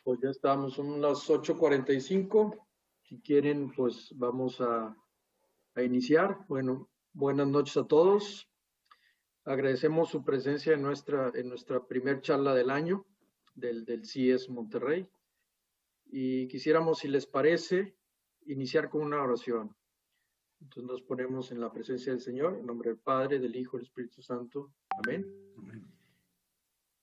Pues ya estamos, son las 8:45. Si quieren, pues vamos a iniciar. Bueno, buenas noches a todos. Agradecemos su presencia en nuestra primer charla del año del CIES Monterrey. Y quisiéramos, si les parece, iniciar con una oración. Entonces nos ponemos en la presencia del Señor, en nombre del Padre, del Hijo y del Espíritu Santo. Amén.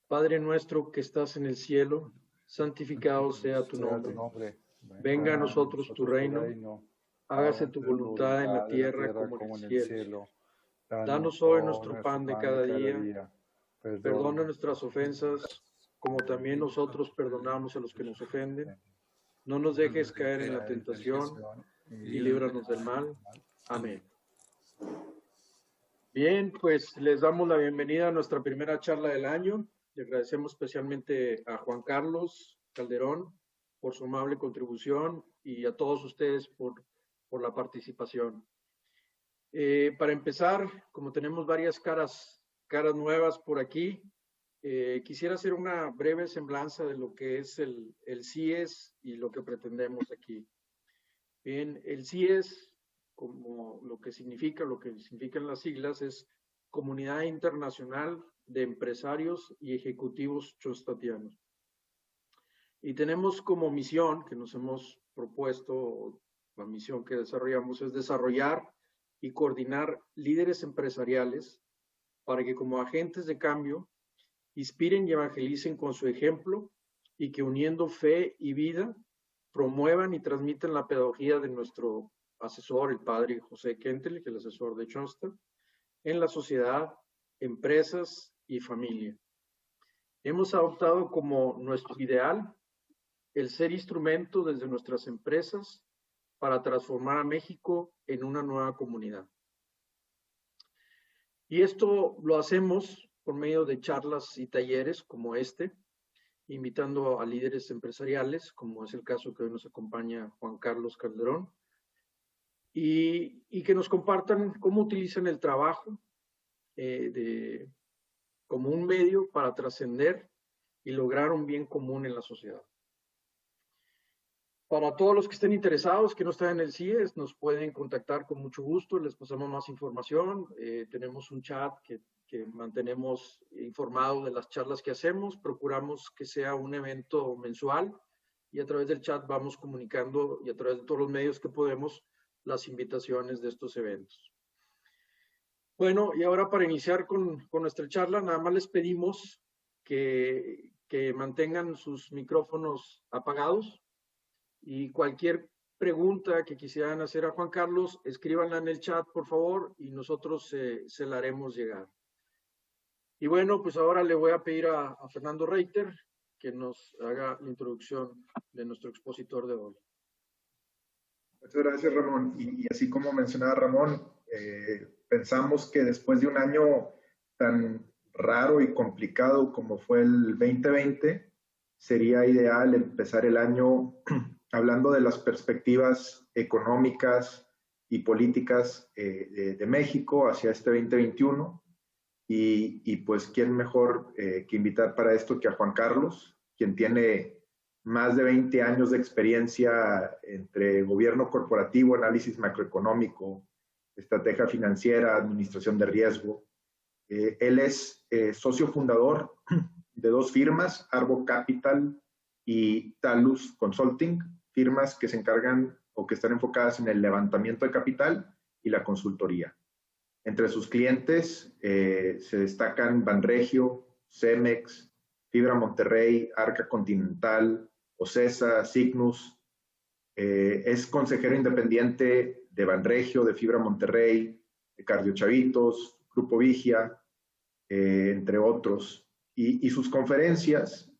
Padre nuestro que estás en el cielo, santificado sea tu nombre. Venga a nosotros tu reino, hágase tu voluntad en la tierra como en el cielo. Danos hoy nuestro pan de cada día, perdona nuestras ofensas, como también nosotros perdonamos a los que nos ofenden. No nos dejes caer en la tentación y líbranos del mal. Amén. Bien, pues les damos la bienvenida a nuestra primera charla del año. Le agradecemos especialmente a Juan Carlos Calderón por su amable contribución y a todos ustedes por la participación. Para empezar, como tenemos varias caras nuevas por aquí, quisiera hacer una breve semblanza de lo que es el CIES y lo que pretendemos aquí. Bien, el CIES, como lo que significan las siglas, es Comunidad Internacional de Empresarios y Ejecutivos Chostatianos. Y tenemos como misión que nos hemos propuesto, la misión que desarrollamos es desarrollar y coordinar líderes empresariales para que como agentes de cambio inspiren y evangelicen con su ejemplo y que uniendo fe y vida promuevan y transmitan la pedagogía de nuestro asesor, el padre José Kentel, que es el asesor de Johnston, en la sociedad, empresas y familia. Hemos adoptado como nuestro ideal el ser instrumento desde nuestras empresas para transformar a México en una nueva comunidad. Y esto lo hacemos por medio de charlas y talleres como este, invitando a líderes empresariales, como es el caso que hoy nos acompaña Juan Carlos Calderón, y que nos compartan cómo utilizan el trabajo como un medio para trascender y lograr un bien común en la sociedad. Para todos los que estén interesados, que no están en el CIES, nos pueden contactar con mucho gusto, les pasamos más información. Tenemos un chat que mantenemos informado de las charlas que hacemos, procuramos que sea un evento mensual y a través del chat vamos comunicando y a través de todos los medios que podemos las invitaciones de estos eventos. Bueno, y ahora para iniciar con nuestra charla, nada más les pedimos que mantengan sus micrófonos apagados y cualquier pregunta que quisieran hacer a Juan Carlos, escríbanla en el chat, por favor, y nosotros se la haremos llegar. Y bueno, pues ahora le voy a pedir a Fernando Reiter que nos haga la introducción de nuestro expositor de hoy. Muchas gracias, Ramón. Y así como mencionaba Ramón, pensamos que después de un año tan raro y complicado como fue el 2020, sería ideal empezar el año hablando de las perspectivas económicas y políticas de México hacia este 2021. Y pues, ¿quién mejor que invitar para esto que a Juan Carlos, quien tiene más de 20 años de experiencia entre gobierno corporativo, análisis macroeconómico, estrategia financiera, administración de riesgo. Él es socio fundador de dos firmas, Arbo Capital y Talus Consulting, firmas que se encargan o que están enfocadas en el levantamiento de capital y la consultoría. Entre sus clientes se destacan Banregio, Cemex, Fibra Monterrey, Arca Continental, Ocesa, Cygnus. Es consejero independiente de Banregio, de Fibra Monterrey, de Cardiochavitos, Grupo Vigia, entre otros. Y sus conferencias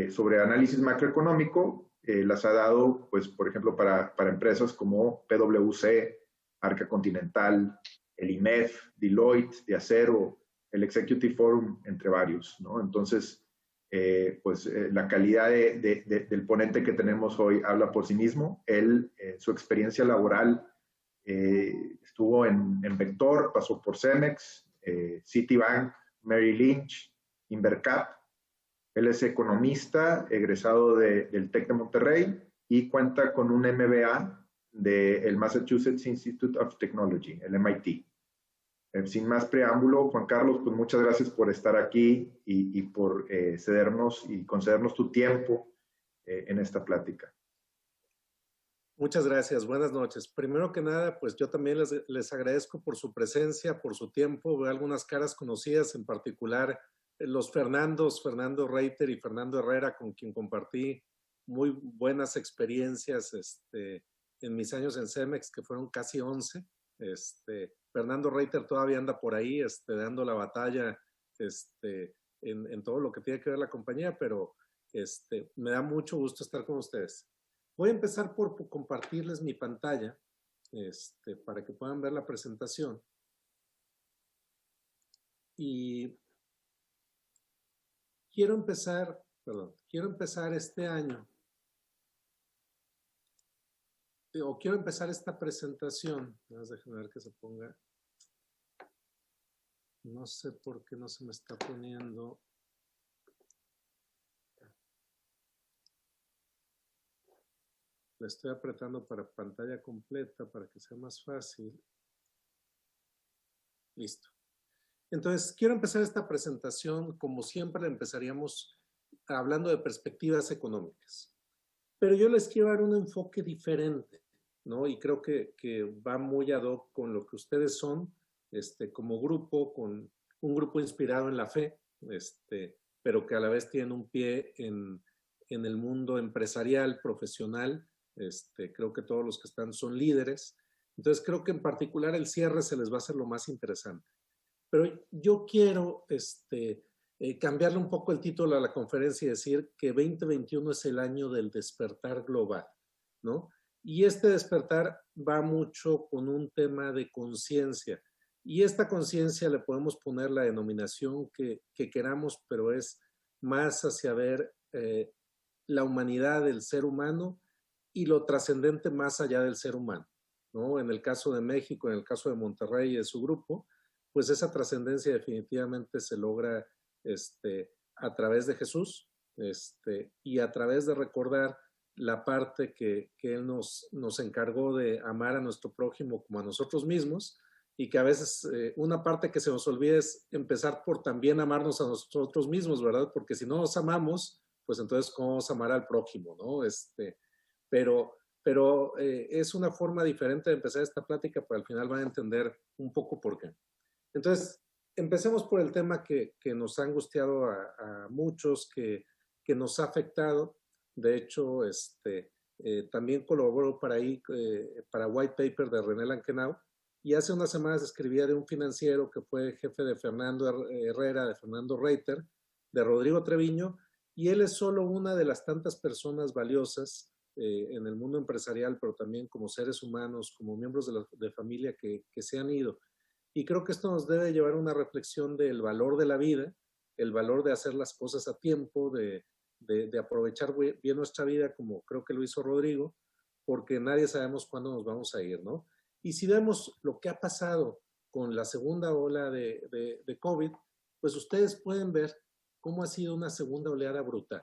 sobre análisis macroeconómico las ha dado, pues, por ejemplo, para empresas como PwC, Arca Continental, el IMEF, Deloitte, de Acero, el Executive Forum, entre varios, ¿no? Entonces, la calidad del ponente que tenemos hoy habla por sí mismo. Él, su experiencia laboral, estuvo en Vector, pasó por Cemex, Citibank, Merrill Lynch, Invercap, Él es economista, egresado del TEC de Monterrey y cuenta con un MBA del Massachusetts Institute of Technology, el MIT. Sin más preámbulo, Juan Carlos, pues muchas gracias por estar aquí y por cedernos y concedernos tu tiempo en esta plática. Muchas gracias, buenas noches. Primero que nada, pues yo también les agradezco por su presencia, por su tiempo. Veo algunas caras conocidas, en particular los Fernando Reiter y Fernando Herrera, con quien compartí muy buenas experiencias en mis años en Cemex, que fueron casi 11. Fernando Reiter todavía anda por ahí dando la batalla en todo lo que tiene que ver la compañía, pero me da mucho gusto estar con ustedes. Voy a empezar por compartirles mi pantalla para que puedan ver la presentación. Y quiero empezar este año, o quiero empezar esta presentación. Déjenme ver que se ponga. No sé por qué no se me está poniendo. Le estoy apretando para pantalla completa para que sea más fácil. Listo. Entonces, quiero empezar esta presentación, como siempre, empezaríamos hablando de perspectivas económicas. Pero yo les quiero dar un enfoque diferente, ¿no? Y creo que va muy ad hoc con lo que ustedes son, como grupo, con un grupo inspirado en la fe, pero que a la vez tienen un pie en el mundo empresarial, profesional. Creo que todos los que están son líderes. Entonces, creo que en particular el cierre se les va a hacer lo más interesante. Pero yo quiero cambiarle un poco el título a la conferencia y decir que 2021 es el año del despertar global, ¿no? Y este despertar va mucho con un tema de conciencia. Y esta conciencia le podemos poner la denominación que queramos, pero es más hacia ver la humanidad del ser humano y lo trascendente más allá del ser humano, ¿no? En el caso de México, en el caso de Monterrey y de su grupo, pues esa trascendencia definitivamente se logra a través de Jesús y a través de recordar la parte que Él nos encargó de amar a nuestro prójimo como a nosotros mismos, y que a veces una parte que se nos olvida es empezar por también amarnos a nosotros mismos, ¿verdad? Porque si no nos amamos, pues entonces ¿cómo vamos a amar al prójimo, no? Pero es una forma diferente de empezar esta plática, pero al final van a entender un poco por qué. Entonces, empecemos por el tema que nos ha angustiado a muchos, que nos ha afectado. De hecho, también colaboró para White Paper de René Lankenau, y hace unas semanas escribía de un financiero que fue jefe de Fernando Herrera, de Fernando Reiter, de Rodrigo Treviño, y él es solo una de las tantas personas valiosas en el mundo empresarial, pero también como seres humanos, como miembros de familia que se han ido. Y creo que esto nos debe llevar a una reflexión del valor de la vida, el valor de hacer las cosas a tiempo, de aprovechar bien nuestra vida, como creo que lo hizo Rodrigo, porque nadie sabemos cuándo nos vamos a ir, ¿no? Y si vemos lo que ha pasado con la segunda ola de COVID, pues ustedes pueden ver cómo ha sido una segunda oleada brutal.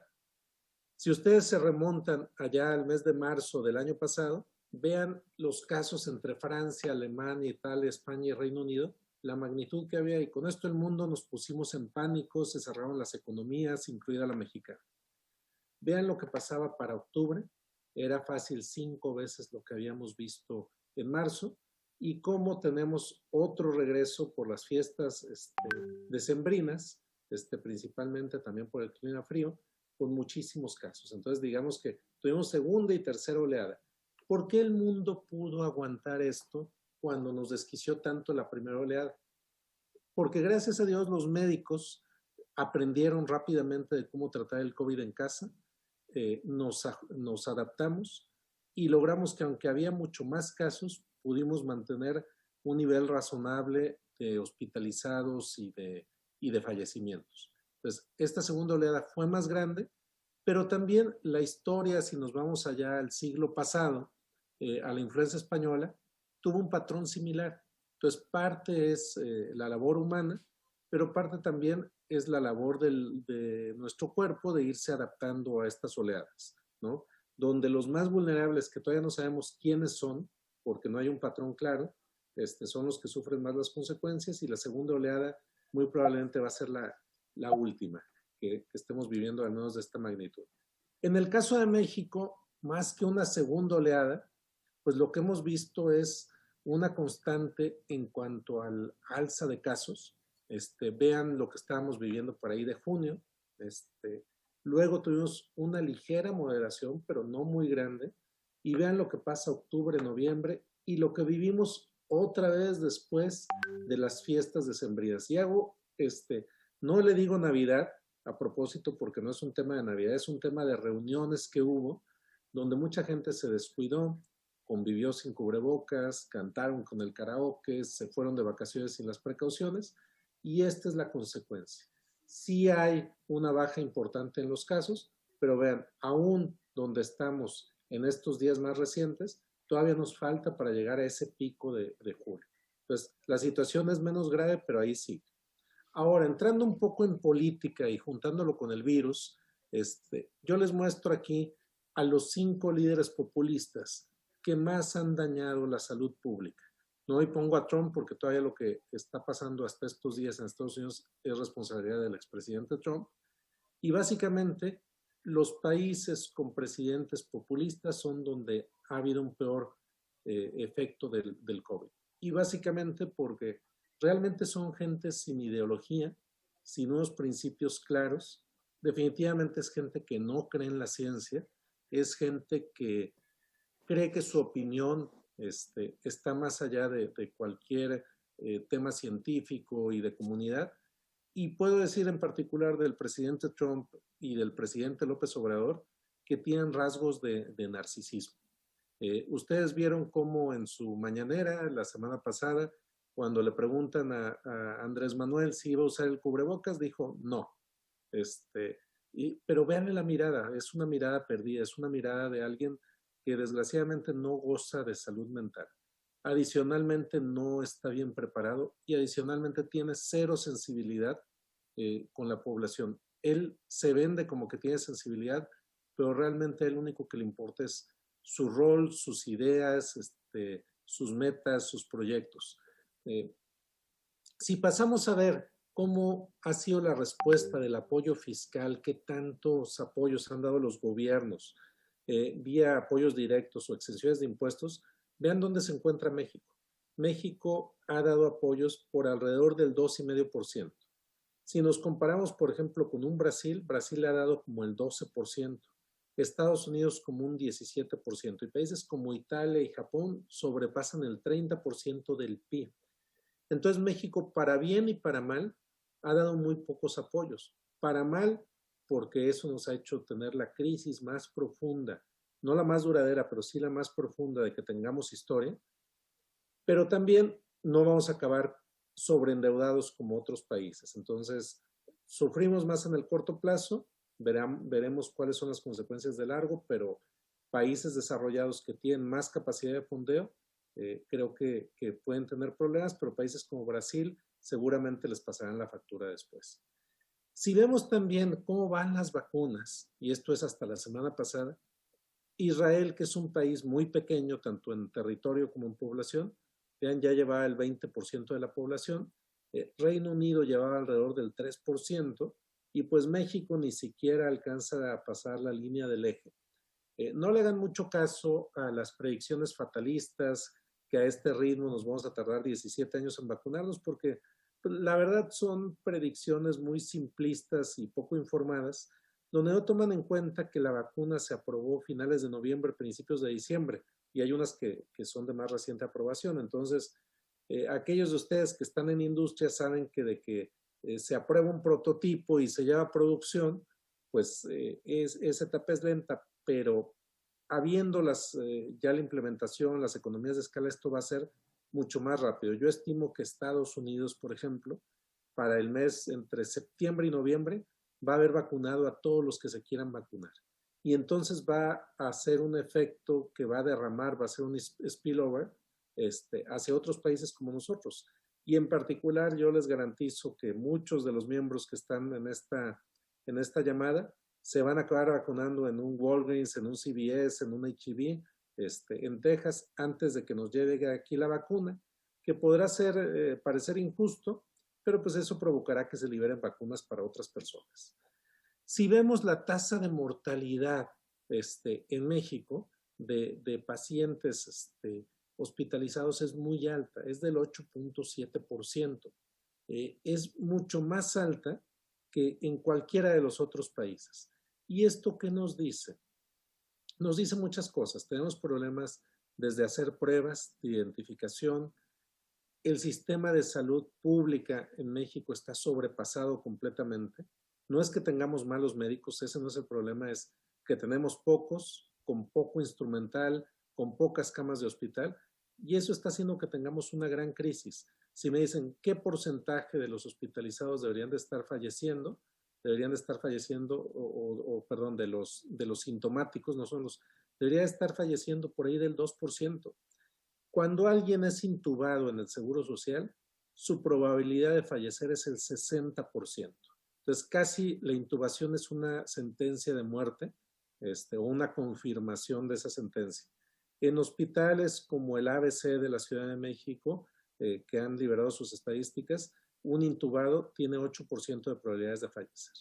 Si ustedes se remontan allá al mes de marzo del año pasado, vean los casos entre Francia, Alemania, Italia, España y Reino Unido, la magnitud que había, y con esto el mundo nos pusimos en pánico, se cerraron las economías, incluida la mexicana. Vean lo que pasaba para octubre, era fácil 5 veces lo que habíamos visto en marzo, y cómo tenemos otro regreso por las fiestas decembrinas, principalmente también por el clima frío, con muchísimos casos. Entonces, digamos que tuvimos segunda y tercera oleada. ¿Por qué el mundo pudo aguantar esto cuando nos desquició tanto la primera oleada? Porque gracias a Dios los médicos aprendieron rápidamente de cómo tratar el COVID en casa, nos adaptamos y logramos que, aunque había mucho más casos, pudimos mantener un nivel razonable de hospitalizados y de fallecimientos. Entonces, esta segunda oleada fue más grande, pero también la historia, si nos vamos allá al siglo pasado, a la influenza española, tuvo un patrón similar. Entonces, parte es la labor humana, pero parte también es la labor de nuestro cuerpo de irse adaptando a estas oleadas, ¿no? Donde los más vulnerables, que todavía no sabemos quiénes son, porque no hay un patrón claro, son los que sufren más las consecuencias, y la segunda oleada muy probablemente va a ser la última que estemos viviendo, al menos de esta magnitud. En el caso de México, más que una segunda oleada, pues lo que hemos visto es una constante en cuanto al alza de casos. Vean lo que estábamos viviendo por ahí de junio. Luego tuvimos una ligera moderación, pero no muy grande. Y vean lo que pasa octubre, noviembre, y lo que vivimos otra vez después de las fiestas decembrinas. Y hago, no le digo Navidad a propósito, porque no es un tema de Navidad, es un tema de reuniones que hubo, donde mucha gente se descuidó, convivió sin cubrebocas, cantaron con el karaoke, se fueron de vacaciones sin las precauciones, y esta es la consecuencia. Sí hay una baja importante en los casos, pero vean, aún donde estamos en estos días más recientes, todavía nos falta para llegar a ese pico de julio. Entonces, la situación es menos grave, pero ahí sí. Ahora, entrando un poco en política y juntándolo con el virus, yo les muestro aquí a los 5 líderes populistas que más han dañado la salud pública. No hoy pongo a Trump porque todavía lo que está pasando hasta estos días en Estados Unidos es responsabilidad del expresidente Trump. Y básicamente los países con presidentes populistas son donde ha habido un peor efecto del COVID. Y básicamente porque realmente son gente sin ideología, sin unos principios claros. Definitivamente es gente que no cree en la ciencia, es gente que cree que su opinión está más allá de cualquier tema científico y de comunidad. Y puedo decir en particular del presidente Trump y del presidente López Obrador que tienen rasgos de narcisismo. Ustedes vieron cómo en su mañanera la semana pasada, cuando le preguntan a Andrés Manuel si iba a usar el cubrebocas, dijo no. Pero vean la mirada, es una mirada perdida, es una mirada de alguien que desgraciadamente no goza de salud mental. Adicionalmente no está bien preparado y adicionalmente tiene cero sensibilidad con la población. Él se vende como que tiene sensibilidad, pero realmente el único que le importa es su rol, sus ideas, sus metas, sus proyectos. Si pasamos a ver cómo ha sido la respuesta del apoyo fiscal, qué tantos apoyos han dado los gobiernos vía apoyos directos o exenciones de impuestos, vean dónde se encuentra México. México ha dado apoyos por alrededor del 2,5%. Si nos comparamos, por ejemplo, con un Brasil, Brasil ha dado como el 12%, Estados Unidos como un 17%, y países como Italia y Japón sobrepasan el 30% del PIB. Entonces México, para bien y para mal, ha dado muy pocos apoyos. Para mal, porque eso nos ha hecho tener la crisis más profunda, no la más duradera, pero sí la más profunda de que tengamos historia, pero también no vamos a acabar sobreendeudados como otros países. Entonces, sufrimos más en el corto plazo, veremos cuáles son las consecuencias de largo, pero países desarrollados que tienen más capacidad de fondeo, creo que pueden tener problemas, pero países como Brasil seguramente les pasarán la factura después. Si vemos también cómo van las vacunas, y esto es hasta la semana pasada, Israel, que es un país muy pequeño, tanto en territorio como en población, vean, ya llevaba el 20% de la población, Reino Unido llevaba alrededor del 3%, y pues México ni siquiera alcanza a pasar la línea del eje. No le hagan mucho caso a las predicciones fatalistas, que a este ritmo nos vamos a tardar 17 años en vacunarnos, porque la verdad son predicciones muy simplistas y poco informadas, donde no toman en cuenta que la vacuna se aprobó finales de noviembre, principios de diciembre, y hay unas que son de más reciente aprobación. Entonces, aquellos de ustedes que están en industria saben que de que se aprueba un prototipo y se lleva a producción, pues esa etapa es lenta, pero habiendo ya la implementación, las economías de escala, esto va a ser mucho más rápido. Yo estimo que Estados Unidos, por ejemplo, para el mes entre septiembre y noviembre, va a haber vacunado a todos los que se quieran vacunar. Y entonces va a hacer un efecto que va a derramar, va a ser un spillover hacia otros países como nosotros. Y en particular yo les garantizo que muchos de los miembros que están en esta llamada se van a acabar vacunando en un Walgreens, en un CVS, en un H-E-B, en Texas, antes de que nos llegue aquí la vacuna, que podrá parecer injusto, pero pues eso provocará que se liberen vacunas para otras personas. Si vemos la tasa de mortalidad en México de pacientes hospitalizados es muy alta, es del 8.7%. Es mucho más alta que en cualquiera de los otros países. ¿Y esto qué nos dice? Nos dice muchas cosas. Tenemos problemas desde hacer pruebas de identificación. El sistema de salud pública en México está sobrepasado completamente. No es que tengamos malos médicos, ese no es el problema, es que tenemos pocos, con poco instrumental, con pocas camas de hospital, y eso está haciendo que tengamos una gran crisis. Si me dicen qué porcentaje de los hospitalizados deberían de estar falleciendo, perdón, de los sintomáticos, no son los, debería estar falleciendo por ahí del 2%. Cuando alguien es intubado en el Seguro Social, su probabilidad de fallecer es el 60%. Entonces, casi la intubación es una sentencia de muerte, o una confirmación de esa sentencia. En hospitales como el ABC de la Ciudad de México, que han liberado sus estadísticas, un intubado tiene 8% de probabilidades de fallecer.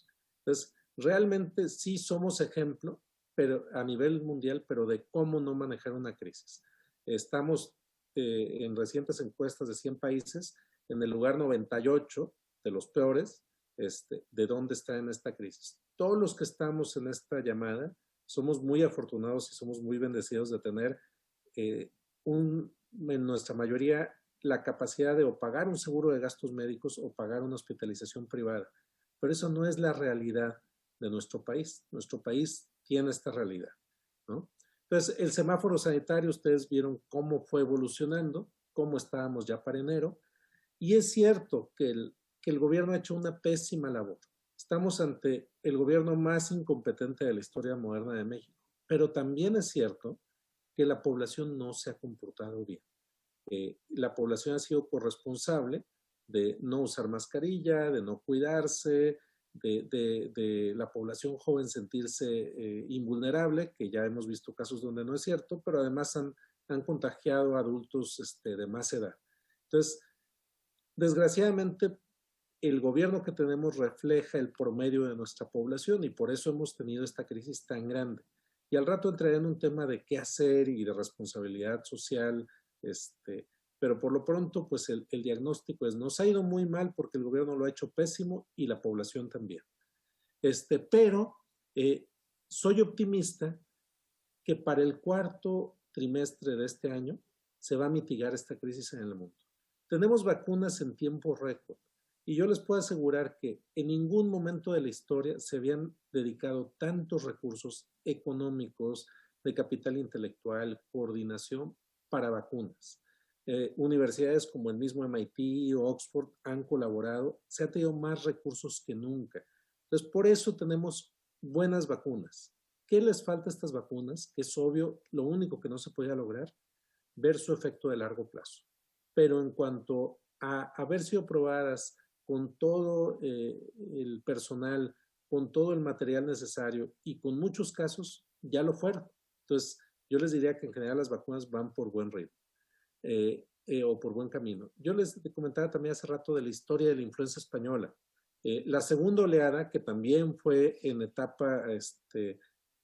Entonces, realmente sí somos ejemplo, pero a nivel mundial, pero de cómo no manejar una crisis. Estamos en recientes encuestas de 100 países en el lugar 98 de los peores, de dónde está en esta crisis. Todos los que estamos en esta llamada somos muy afortunados y somos muy bendecidos de tener en nuestra mayoría la capacidad de o pagar un seguro de gastos médicos o pagar una hospitalización privada. Pero eso no es la realidad de nuestro país. Nuestro país tiene esta realidad, ¿no? Entonces, el semáforo sanitario, ustedes vieron cómo fue evolucionando, cómo estábamos ya para enero, y es cierto que el gobierno ha hecho una pésima labor. Estamos ante el gobierno más incompetente de la historia moderna de México, pero también es cierto que la población no se ha comportado bien. La población ha sido corresponsable de no usar mascarilla, de no cuidarse, de la población joven sentirse invulnerable, que ya hemos visto casos donde no es cierto, pero además han contagiado a adultos de más edad. Entonces, desgraciadamente, el gobierno que tenemos refleja el promedio de nuestra población y por eso hemos tenido esta crisis tan grande. Y al rato entraré en un tema de qué hacer y de responsabilidad social, pero por lo pronto, pues el diagnóstico es, nos ha ido muy mal porque el gobierno lo ha hecho pésimo y la población también. Pero soy optimista que para el cuarto trimestre de este año se va a mitigar esta crisis en el mundo. Tenemos vacunas en tiempo récord y yo les puedo asegurar que en ningún momento de la historia se habían dedicado tantos recursos económicos, de capital intelectual, coordinación para vacunas. Universidades como el mismo MIT o Oxford han colaborado, se ha tenido más recursos que nunca. Entonces, por eso tenemos buenas vacunas. ¿Qué les falta a estas vacunas? Que es obvio, lo único que no se podía lograr, ver su efecto de largo plazo. Pero en cuanto a haber sido probadas con todo el personal, con todo el material necesario y con muchos casos, ya lo fueron. Entonces, yo les diría que en general las vacunas van por buen ritmo. O por buen camino. Yo les comentaba también hace rato de la historia de la influenza española. La segunda oleada, que también fue en etapa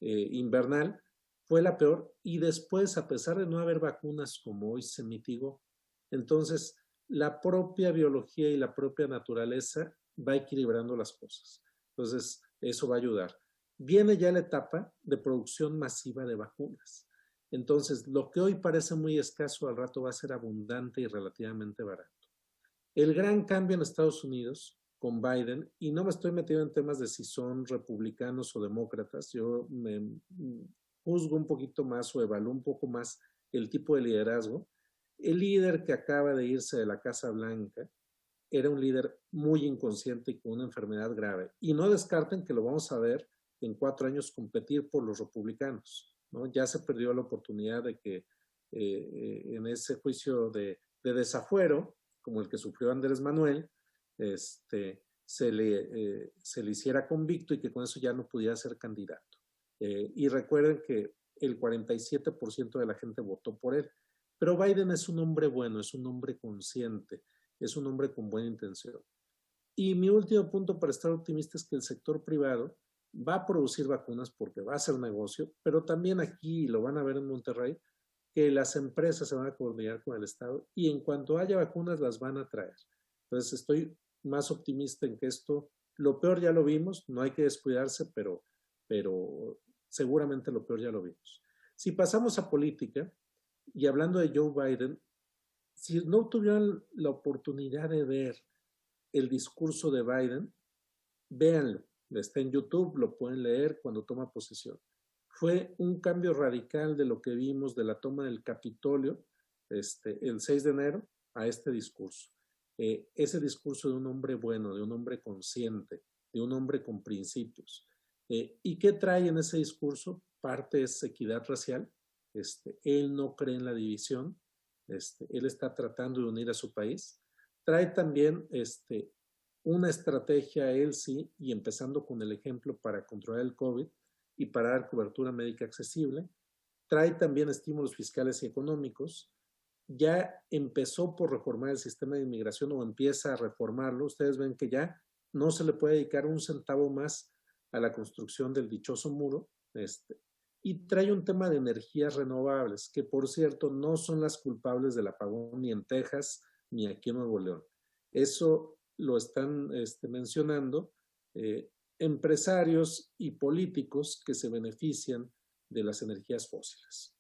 invernal, fue la peor y después, a pesar de no haber vacunas como hoy, se mitigó. Entonces, la propia biología y la propia naturaleza va equilibrando las cosas. Entonces, eso va a ayudar. Viene ya la etapa de producción masiva de vacunas. Entonces, lo que hoy parece muy escaso, al rato va a ser abundante y relativamente barato. El gran cambio en Estados Unidos con Biden, y no me estoy metiendo en temas de si son republicanos o demócratas, yo me juzgo un poquito más o evalúo un poco más el tipo de liderazgo. El líder que acaba de irse de la Casa Blanca era un líder muy inconsciente y con una enfermedad grave. Y no descarten que lo vamos a ver en 4 años competir por los republicanos, ¿no? Ya se perdió la oportunidad de que en ese juicio de desafuero como el que sufrió Andrés Manuel, se le hiciera convicto y que con eso ya no pudiera ser candidato. Y recuerden que el 47% de la gente votó por él. Pero Biden es un hombre bueno, es un hombre consciente, es un hombre con buena intención. Y mi último punto para estar optimista es que el sector privado va a producir vacunas porque va a ser negocio, pero también aquí, lo van a ver en Monterrey, que las empresas se van a coordinar con el Estado y en cuanto haya vacunas las van a traer. Entonces estoy más optimista en que esto, lo peor ya lo vimos, no hay que descuidarse, pero seguramente lo peor ya lo vimos. Si pasamos a política, y hablando de Joe Biden, si no tuvieron la oportunidad de ver el discurso de Biden, véanlo, está en YouTube, lo pueden leer cuando toma posesión. Fue un cambio radical de lo que vimos de la toma del Capitolio el 6 de enero a este discurso. Ese discurso de un hombre bueno, de un hombre consciente, de un hombre con principios. ¿Y qué trae en ese discurso? Parte es equidad racial. Él no cree en la división. Él está tratando de unir a su país. Trae también una estrategia, él sí, y empezando con el ejemplo para controlar el COVID y para dar cobertura médica accesible. Trae también estímulos fiscales y económicos. Ya empezó por reformar el sistema de inmigración o empieza a reformarlo. Ustedes ven que ya no se le puede dedicar un centavo más a la construcción del dichoso muro. Y trae un tema de energías renovables, que por cierto no son las culpables del apagón ni en Texas ni aquí en Nuevo León. Eso lo están mencionando empresarios y políticos que se benefician de las energías fósiles,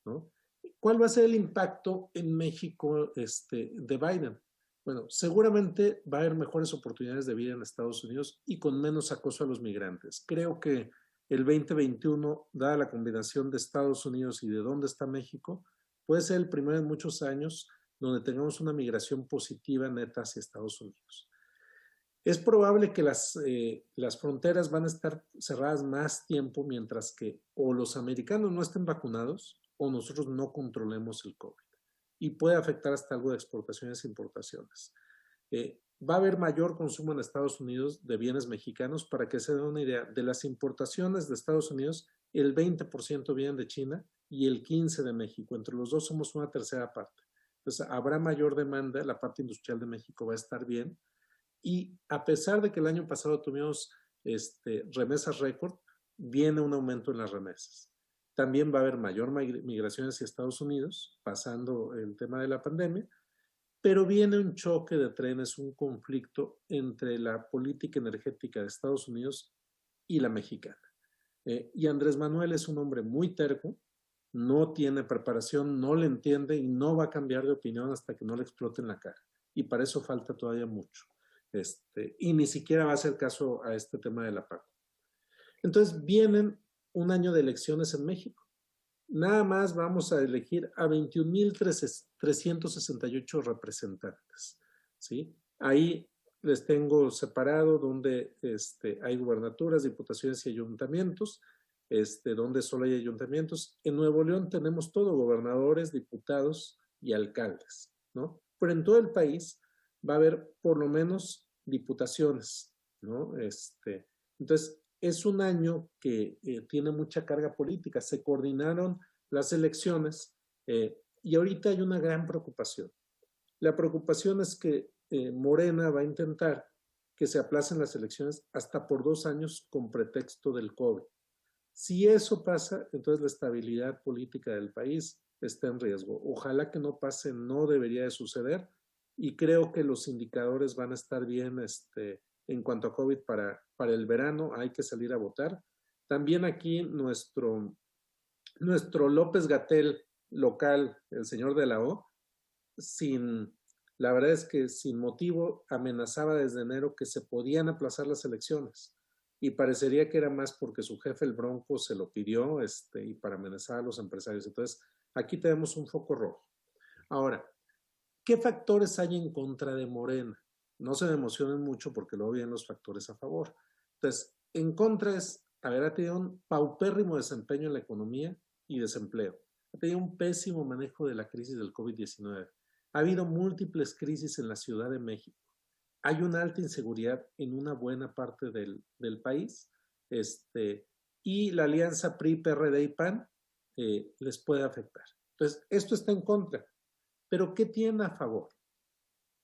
¿no? ¿Cuál va a ser el impacto en México de Biden? Bueno, seguramente va a haber mejores oportunidades de vida en Estados Unidos y con menos acoso a los migrantes. Creo que el 2021, dada la combinación de Estados Unidos y de dónde está México, puede ser el primero en muchos años donde tengamos una migración positiva neta hacia Estados Unidos. Es probable que las fronteras van a estar cerradas más tiempo mientras que o los americanos no estén vacunados o nosotros no controlemos el COVID. Y puede afectar hasta algo de exportaciones e importaciones. Va a haber mayor consumo en Estados Unidos de bienes mexicanos. Para que se den una idea, de las importaciones de Estados Unidos, el 20% vienen de China y el 15% de México. Entre los dos somos una tercera parte. Entonces, habrá mayor demanda, la parte industrial de México va a estar bien. Y a pesar de que el año pasado tuvimos remesas récord, viene un aumento en las remesas. También va a haber mayor migración hacia Estados Unidos, pasando el tema de la pandemia, pero viene un choque de trenes, un conflicto entre la política energética de Estados Unidos y la mexicana. Y Andrés Manuel es un hombre muy terco, no tiene preparación, no le entiende y no va a cambiar de opinión hasta que no le explote en la cara. Y para eso falta todavía mucho. Y ni siquiera va a hacer caso a este tema del apagón. Entonces vienen un año de elecciones en México. Nada más vamos a elegir a 21,368 representantes, ¿sí? Ahí les tengo separado donde hay gubernaturas, diputaciones y ayuntamientos, donde solo hay ayuntamientos. En Nuevo León tenemos todo, gobernadores, diputados y alcaldes, ¿no? Pero en todo el país va a haber por lo menos diputaciones, ¿no? Entonces, es un año que tiene mucha carga política. Se coordinaron las elecciones y ahorita hay una gran preocupación. La preocupación es que Morena va a intentar que se aplacen las elecciones hasta por 2 años con pretexto del COVID. Si eso pasa, entonces la estabilidad política del país está en riesgo. Ojalá que no pase, no debería de suceder y creo que los indicadores van a estar bien en cuanto a COVID para el verano. Hay que salir a votar. También aquí nuestro López-Gatell local, el señor de la O, la verdad es que sin motivo amenazaba desde enero que se podían aplazar las elecciones y parecería que era más porque su jefe, el Bronco, se lo pidió y para amenazar a los empresarios. Entonces, aquí tenemos un foco rojo. Ahora, ¿qué factores hay en contra de Morena? No se me emocionen mucho porque luego vienen los factores a favor. Entonces, en contra es, ha tenido un paupérrimo desempeño en la economía y desempleo. Ha tenido un pésimo manejo de la crisis del COVID-19. Ha habido múltiples crisis en la Ciudad de México. Hay una alta inseguridad en una buena parte del país, y la alianza PRI, PRD y PAN les puede afectar. Entonces, esto está en contra. Pero ¿qué tiene a favor?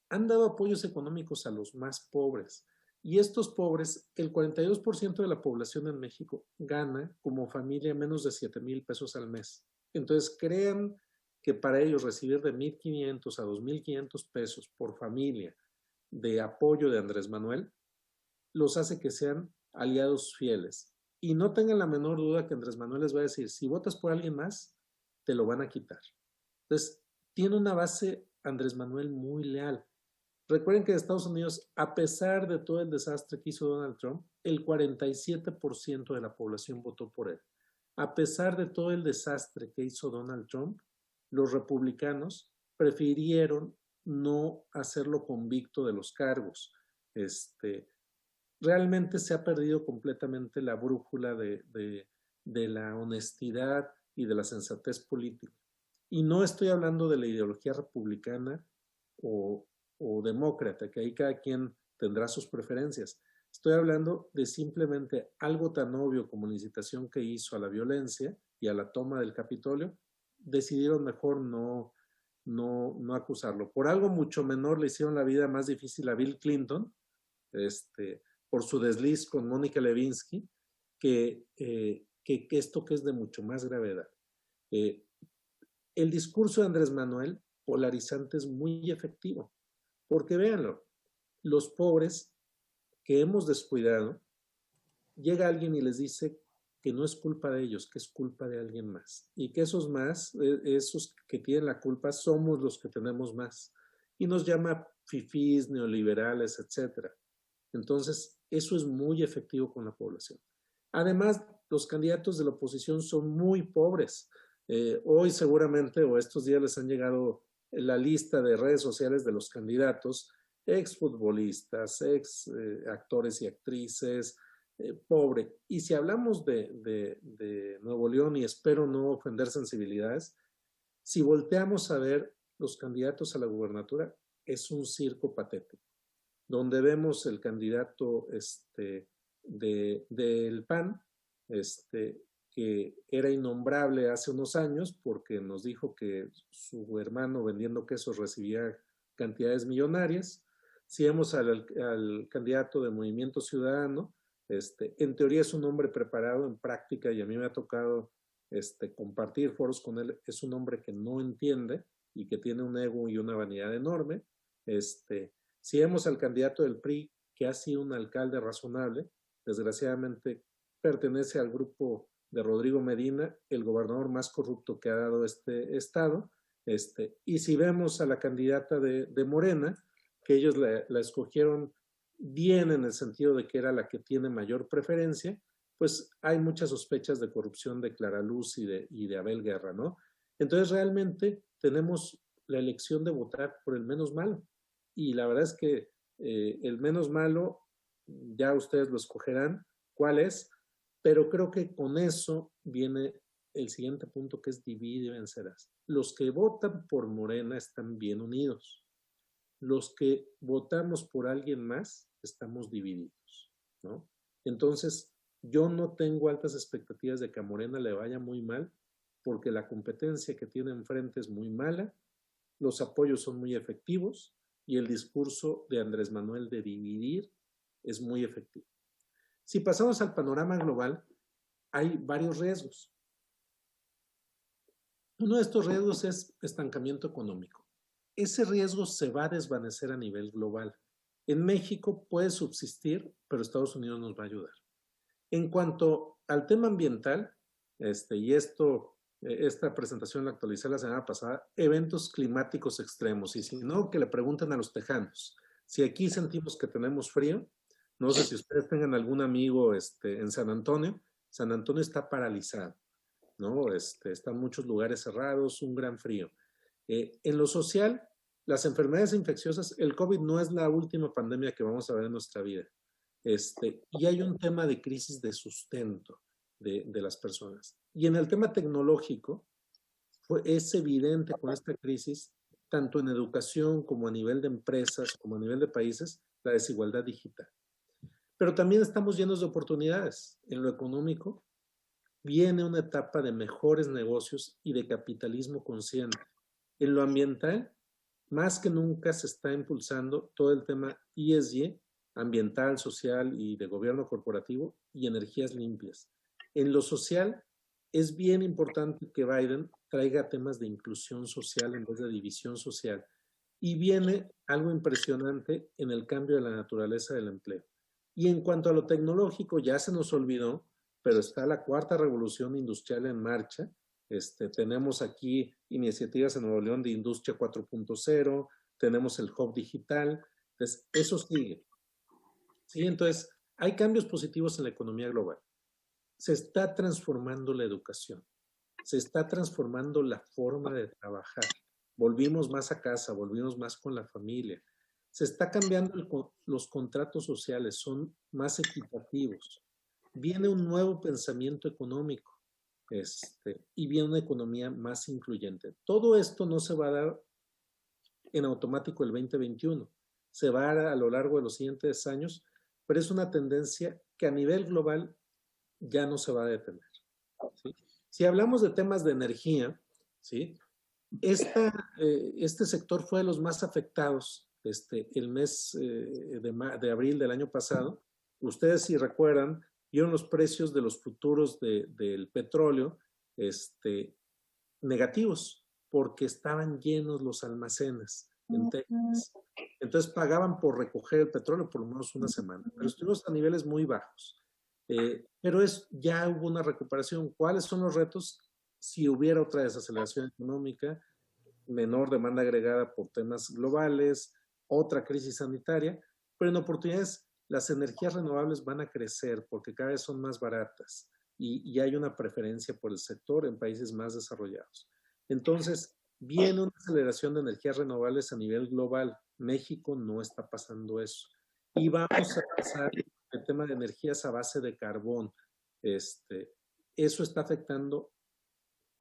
Han dado apoyos económicos a los más pobres. Y estos pobres, el 42% de la población en México gana como familia menos de 7,000 pesos al mes. Entonces, crean que para ellos recibir de 1,500 a 2,500 pesos por familia de apoyo de Andrés Manuel los hace que sean aliados fieles. Y no tengan la menor duda que Andrés Manuel les va a decir, si votas por alguien más, te lo van a quitar. Entonces, tiene una base Andrés Manuel muy leal. Recuerden que en Estados Unidos, a pesar de todo el desastre que hizo Donald Trump, el 47% de la población votó por él. A pesar de todo el desastre que hizo Donald Trump, los republicanos prefirieron no hacerlo convicto de los cargos. Realmente se ha perdido completamente la brújula de la honestidad y de la sensatez política. Y no estoy hablando de la ideología republicana o demócrata, que ahí cada quien tendrá sus preferencias. Estoy hablando de simplemente algo tan obvio como la incitación que hizo a la violencia y a la toma del Capitolio. Decidieron mejor no acusarlo. Por algo mucho menor le hicieron la vida más difícil a Bill Clinton, por su desliz con Mónica Lewinsky, que esto que es de mucho más gravedad. El discurso de Andrés Manuel, polarizante, es muy efectivo, porque véanlo, los pobres que hemos descuidado, llega alguien y les dice que no es culpa de ellos, que es culpa de alguien más, y que esos más, esos que tienen la culpa, somos los que tenemos más, y nos llama fifís, neoliberales, etc. Entonces, eso es muy efectivo con la población. Además, los candidatos de la oposición son muy pobres. Hoy seguramente, o estos días les han llegado la lista de redes sociales de los candidatos, exfutbolistas, actores y actrices, pobre. Y si hablamos de Nuevo León, y espero no ofender sensibilidades, si volteamos a ver los candidatos a la gubernatura, es un circo patético, donde vemos el candidato del PAN, que era innombrable hace unos años porque nos dijo que su hermano vendiendo quesos recibía cantidades millonarias. Si vemos al candidato de Movimiento Ciudadano, en teoría es un hombre preparado, en práctica, y a mí me ha tocado compartir foros con él, es un hombre que no entiende y que tiene un ego y una vanidad enorme. Si vemos al candidato del PRI, que ha sido un alcalde razonable, desgraciadamente pertenece al grupo de Rodrigo Medina, el gobernador más corrupto que ha dado este estado. Y si vemos a la candidata de Morena, que ellos la escogieron bien en el sentido de que era la que tiene mayor preferencia, pues hay muchas sospechas de corrupción de Clara Luz y de Abel Guerra, ¿no? Entonces realmente tenemos la elección de votar por el menos malo. Y la verdad es que el menos malo, ya ustedes lo escogerán cuál es, pero creo que con eso viene el siguiente punto, que es divide y vencerás. Los que votan por Morena están bien unidos. Los que votamos por alguien más estamos divididos, ¿no? Entonces, yo no tengo altas expectativas de que a Morena le vaya muy mal, porque la competencia que tiene enfrente es muy mala, los apoyos son muy efectivos y el discurso de Andrés Manuel de dividir es muy efectivo. Si pasamos al panorama global, hay varios riesgos. Uno de estos riesgos es estancamiento económico. Ese riesgo se va a desvanecer a nivel global. En México puede subsistir, pero Estados Unidos nos va a ayudar. En cuanto al tema ambiental, esta presentación la actualicé la semana pasada, eventos climáticos extremos, y si no, que le pregunten a los tejanos. Si aquí sentimos que tenemos frío, no sé si ustedes tengan algún amigo en San Antonio. San Antonio está paralizado, ¿no? Están muchos lugares cerrados, un gran frío. En lo social, las enfermedades infecciosas, el COVID no es la última pandemia que vamos a ver en nuestra vida. Y hay un tema de crisis de sustento de las personas. Y en el tema tecnológico, es evidente con esta crisis tanto en educación como a nivel de empresas, como a nivel de países, la desigualdad digital. Pero también estamos llenos de oportunidades. En lo económico viene una etapa de mejores negocios y de capitalismo consciente. En lo ambiental, más que nunca se está impulsando todo el tema ESG, ambiental, social y de gobierno corporativo, y energías limpias. En lo social, es bien importante que Biden traiga temas de inclusión social en vez de división social. Y viene algo impresionante en el cambio de la naturaleza del empleo. Y en cuanto a lo tecnológico, ya se nos olvidó, pero está la cuarta revolución industrial en marcha. Tenemos aquí iniciativas en Nuevo León de Industria 4.0, tenemos el Hub Digital, entonces eso sigue. ¿Sí? Entonces, hay cambios positivos en la economía global. Se está transformando la educación, se está transformando la forma de trabajar. Volvimos más a casa, volvimos más con la familia. Se está cambiando los contratos sociales, son más equitativos. Viene un nuevo pensamiento económico y viene una economía más incluyente. Todo esto no se va a dar en automático el 2021. Se va a dar a lo largo de los siguientes años, pero es una tendencia que a nivel global ya no se va a detener. ¿Sí? Si hablamos de temas de energía, ¿sí? Este sector fue de los más afectados el mes de abril del año pasado. Ustedes, si recuerdan, vieron los precios de los futuros del petróleo negativos porque estaban llenos los almacenes en Texas. Entonces pagaban por recoger el petróleo por lo menos una semana, pero estuvimos a niveles muy bajos. Pero ya hubo una recuperación. ¿Cuáles son los retos? Si hubiera otra desaceleración económica, menor demanda agregada por temas globales, otra crisis sanitaria, pero en oportunidades las energías renovables van a crecer porque cada vez son más baratas y hay una preferencia por el sector en países más desarrollados. Entonces, viene una aceleración de energías renovables a nivel global. México no está pasando eso. Y vamos a pasar el tema de energías a base de carbón. Eso está afectando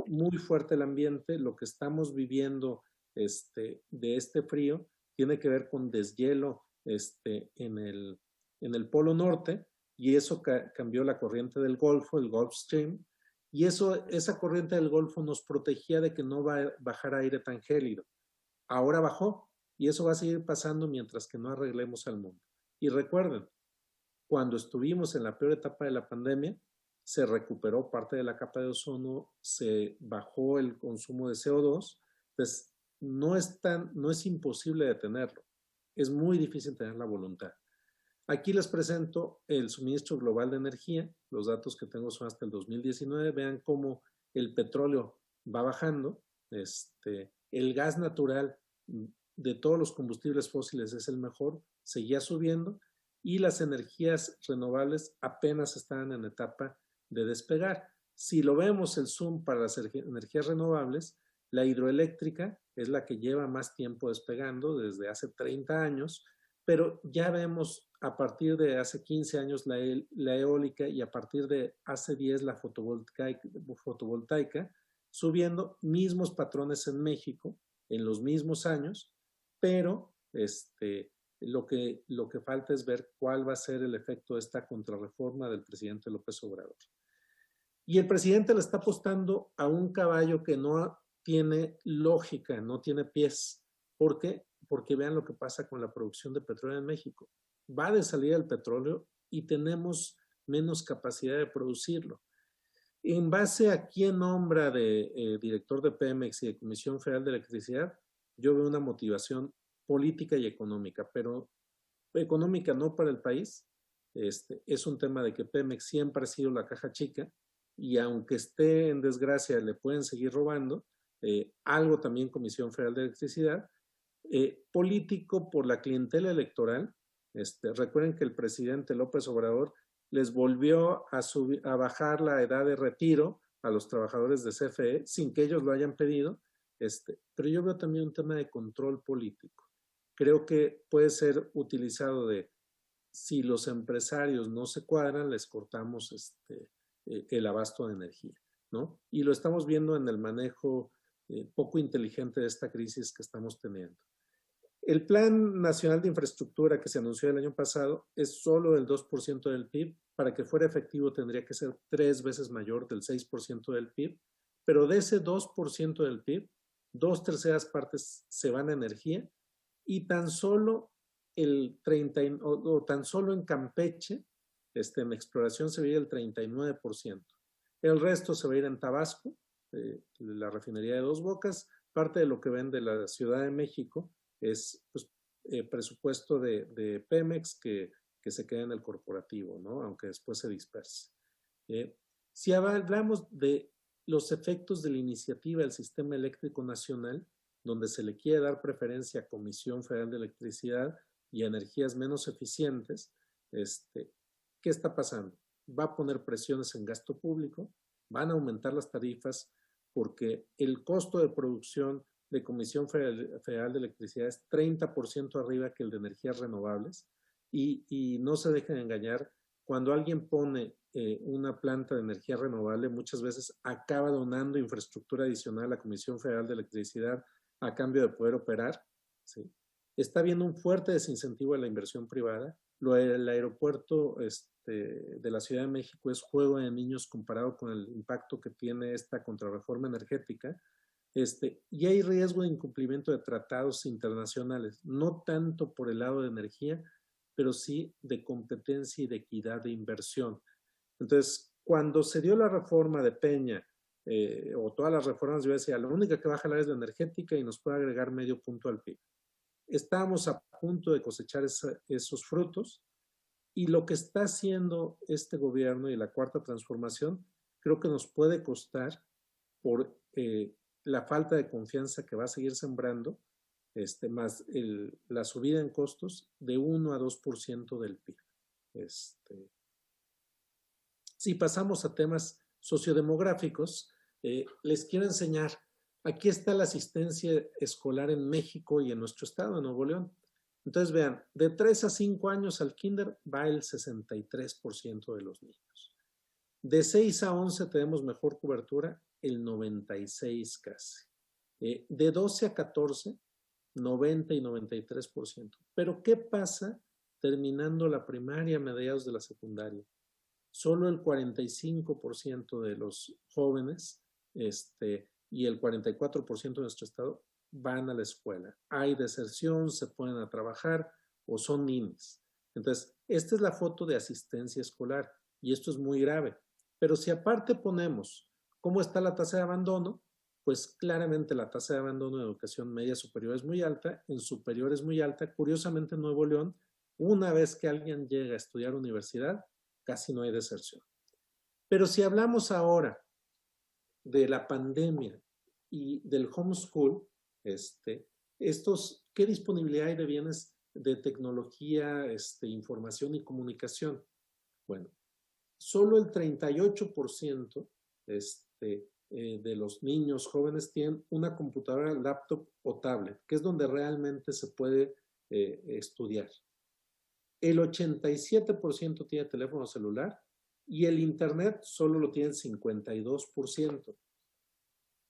muy fuerte el ambiente. Lo que estamos viviendo de este frío tiene que ver con deshielo en el Polo Norte, y eso cambió la corriente del Golfo, el Gulf Stream, y esa corriente del Golfo nos protegía de que no va a bajar aire tan gélido. Ahora bajó, y eso va a seguir pasando mientras que no arreglemos al mundo. Y recuerden, cuando estuvimos en la peor etapa de la pandemia, se recuperó parte de la capa de ozono, se bajó el consumo de CO2, entonces no es imposible detenerlo, es muy difícil tener la voluntad. Aquí les presento el suministro global de energía, los datos que tengo son hasta el 2019, vean cómo el petróleo va bajando, el gas natural de todos los combustibles fósiles es el mejor, seguía subiendo, y las energías renovables apenas están en etapa de despegar. Si lo vemos el zoom para las energías renovables, la hidroeléctrica es la que lleva más tiempo despegando desde hace 30 años, pero ya vemos a partir de hace 15 años la eólica y a partir de hace 10 la fotovoltaica subiendo, mismos patrones en México en los mismos años, pero lo que falta es ver cuál va a ser el efecto de esta contrarreforma del presidente López Obrador. Y el presidente le está apostando a un caballo que no tiene lógica, no tiene pies. ¿Por qué? Porque vean lo que pasa con la producción de petróleo en México. Va de salida el petróleo y tenemos menos capacidad de producirlo. En base a quién nombra de director de Pemex y de Comisión Federal de Electricidad, yo veo una motivación política y económica, pero económica no para el país. Es un tema de que Pemex siempre ha sido la caja chica y aunque esté en desgracia le pueden seguir robando. Algo también Comisión Federal de Electricidad. Político por la clientela electoral. Recuerden que el presidente López Obrador les volvió a bajar la edad de retiro a los trabajadores de CFE sin que ellos lo hayan pedido. Pero yo veo también un tema de control político. Creo que puede ser utilizado si los empresarios no se cuadran, les cortamos el abasto de energía, ¿no? Y lo estamos viendo en el manejo poco inteligente de esta crisis que estamos teniendo. El Plan Nacional de Infraestructura que se anunció el año pasado es solo el 2% del PIB. Para que fuera efectivo tendría que ser 3 veces mayor del 6% del PIB, pero de ese 2% del PIB, 2/3 partes se van a energía y tan solo tan solo en Campeche, en exploración se va a ir el 39%. El resto se va a ir en Tabasco, la refinería de Dos Bocas. Parte de lo que vende la Ciudad de México es pues, presupuesto de Pemex que se queda en el corporativo, ¿no? Aunque después se disperse. Si hablamos de los efectos de la iniciativa del Sistema Eléctrico Nacional, donde se le quiere dar preferencia a Comisión Federal de Electricidad y a energías menos eficientes, ¿qué está pasando? Va a poner presiones en gasto público, van a aumentar las tarifas porque el costo de producción de Comisión Federal de Electricidad es 30% arriba que el de energías renovables y no se dejen engañar, cuando alguien pone una planta de energía renovable, muchas veces acaba donando infraestructura adicional a la Comisión Federal de Electricidad a cambio de poder operar, ¿sí? Está habiendo un fuerte desincentivo a la inversión privada. El aeropuerto de la Ciudad de México es juego de niños comparado con el impacto que tiene esta contrarreforma energética. Y hay riesgo de incumplimiento de tratados internacionales, no tanto por el lado de energía, pero sí de competencia y de equidad de inversión. Entonces, cuando se dio la reforma de Peña, o todas las reformas, yo decía, la única que va a jalar es la energética y nos puede agregar medio punto al PIB. Estábamos a punto de cosechar esos frutos y lo que está haciendo este gobierno y la Cuarta Transformación creo que nos puede costar por la falta de confianza que va a seguir sembrando, más la subida en costos de 1 a 2% del PIB. Si pasamos a temas sociodemográficos, les quiero enseñar. Aquí está la asistencia escolar en México y en nuestro estado, en Nuevo León. Entonces, vean, de 3 a 5 años al kinder va el 63% de los niños. De 6 a 11 tenemos mejor cobertura, el 96% casi. De 12 a 14, 90 y 93%. Pero, ¿qué pasa terminando la primaria, mediados de la secundaria? Solo el 45% de los jóvenes y el 44% de nuestro estado van a la escuela. Hay deserción, se ponen a trabajar o son ninis. Entonces, esta es la foto de asistencia escolar y esto es muy grave. Pero si aparte ponemos cómo está la tasa de abandono, pues claramente la tasa de abandono en educación media superior es muy alta, en superior es muy alta. Curiosamente en Nuevo León, una vez que alguien llega a estudiar universidad, casi no hay deserción. Pero si hablamos ahora de la pandemia y del homeschool, ¿qué disponibilidad hay de bienes de tecnología, información y comunicación? Bueno, solo el 38% de los niños jóvenes tienen una computadora, laptop o tablet, que es donde realmente se puede estudiar. El 87% tiene teléfono celular y el internet solo lo tiene el 52%,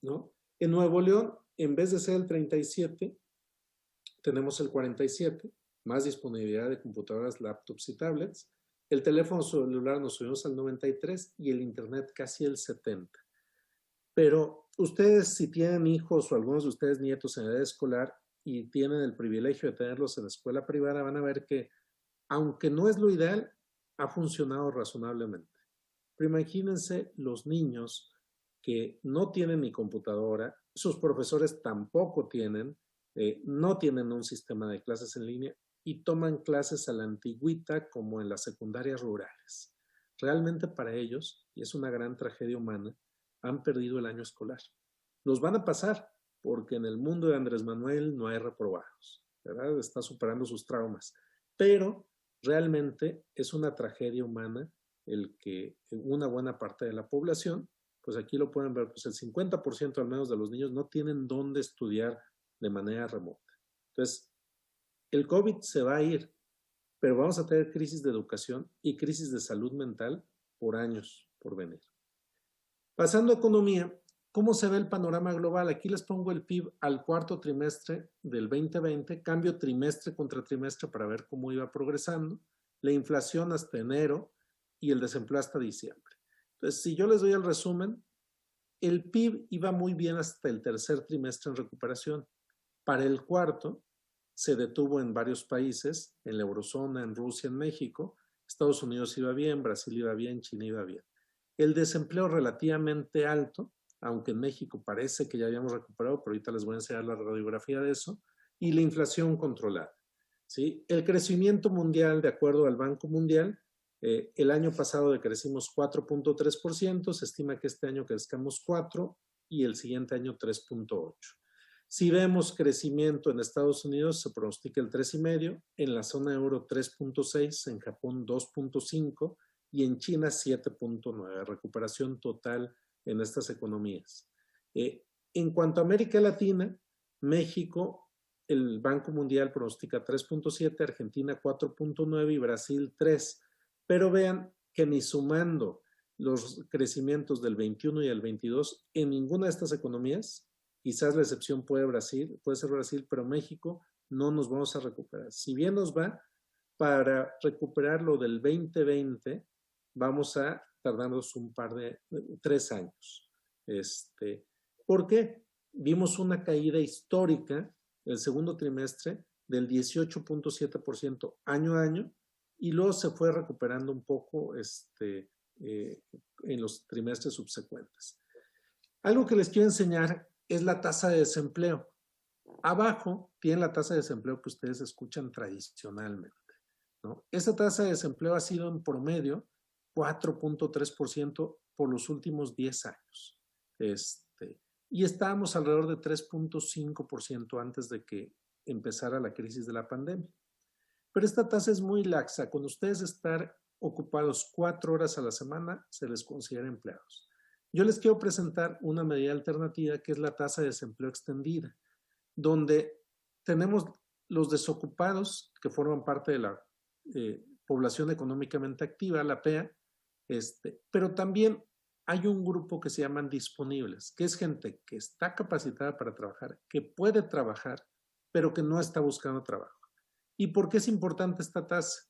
¿no? En Nuevo León, en vez de ser el 37, tenemos el 47, más disponibilidad de computadoras, laptops y tablets. El teléfono celular nos subimos al 93 y el internet casi el 70. Pero ustedes, si tienen hijos o algunos de ustedes nietos en edad escolar y tienen el privilegio de tenerlos en escuela privada, van a ver que aunque no es lo ideal, ha funcionado razonablemente. Pero imagínense los niños que no tienen ni computadora, sus profesores tampoco tienen, no tienen un sistema de clases en línea y toman clases a la antigüita como en las secundarias rurales. Realmente para ellos, y es una gran tragedia humana, han perdido el año escolar. Los van a pasar porque en el mundo de Andrés Manuel no hay reprobados, ¿verdad? Está superando sus traumas. Pero realmente es una tragedia humana el que una buena parte de la población, pues aquí lo pueden ver, pues el 50% al menos de los niños no tienen dónde estudiar de manera remota. Entonces, el COVID se va a ir, pero vamos a tener crisis de educación y crisis de salud mental por años por venir. Pasando a economía, ¿Cómo se ve el panorama global? Aquí les pongo el PIB al cuarto trimestre del 2020, cambio trimestre contra trimestre para ver cómo iba progresando, la inflación hasta enero y el desempleo hasta diciembre. Entonces, si yo les doy el resumen, el PIB iba muy bien hasta el tercer trimestre en recuperación. Para el cuarto, se detuvo en varios países, en la eurozona, en Rusia, en México. Estados Unidos iba bien, Brasil iba bien, China iba bien. El desempleo relativamente alto, aunque en México parece que ya habíamos recuperado, pero ahorita les voy a enseñar la radiografía de eso, y la inflación controlada. ¿Sí? El crecimiento mundial, de acuerdo al Banco Mundial, el año pasado decrecimos 4.3%, se estima que este año crezcamos 4% y el siguiente año 3.8%. Si vemos crecimiento en Estados Unidos, se pronostica el 3,5%, en la zona euro 3.6%, en Japón 2.5% y en China 7.9%, recuperación total en estas economías. En cuanto a América Latina, México, el Banco Mundial pronostica 3.7%, Argentina 4.9% y Brasil 3%. Pero vean que ni sumando los crecimientos del 21 y el 22, en ninguna de estas economías, quizás la excepción puede ser Brasil, pero México no nos vamos a recuperar. Si bien nos va, para recuperar lo del 2020, vamos a tardarnos 3 años. ¿Por qué? Vimos una caída histórica el segundo trimestre del 18.7% año a año, y luego se fue recuperando un poco en los trimestres subsecuentes. Algo que les quiero enseñar es la tasa de desempleo. Abajo tienen la tasa de desempleo que ustedes escuchan tradicionalmente, ¿no? Esa tasa de desempleo ha sido en promedio 4.3% por los últimos 10 años. Y estábamos alrededor de 3.5% antes de que empezara la crisis de la pandemia. Pero esta tasa es muy laxa. Con ustedes estar ocupados 4 horas a la semana, se les considera empleados. Yo les quiero presentar una medida alternativa que es la tasa de desempleo extendida, donde tenemos los desocupados que forman parte de la población económicamente activa, la PEA, pero también hay un grupo que se llaman disponibles, que es gente que está capacitada para trabajar, que puede trabajar, pero que no está buscando trabajo. ¿Y por qué es importante esta tasa?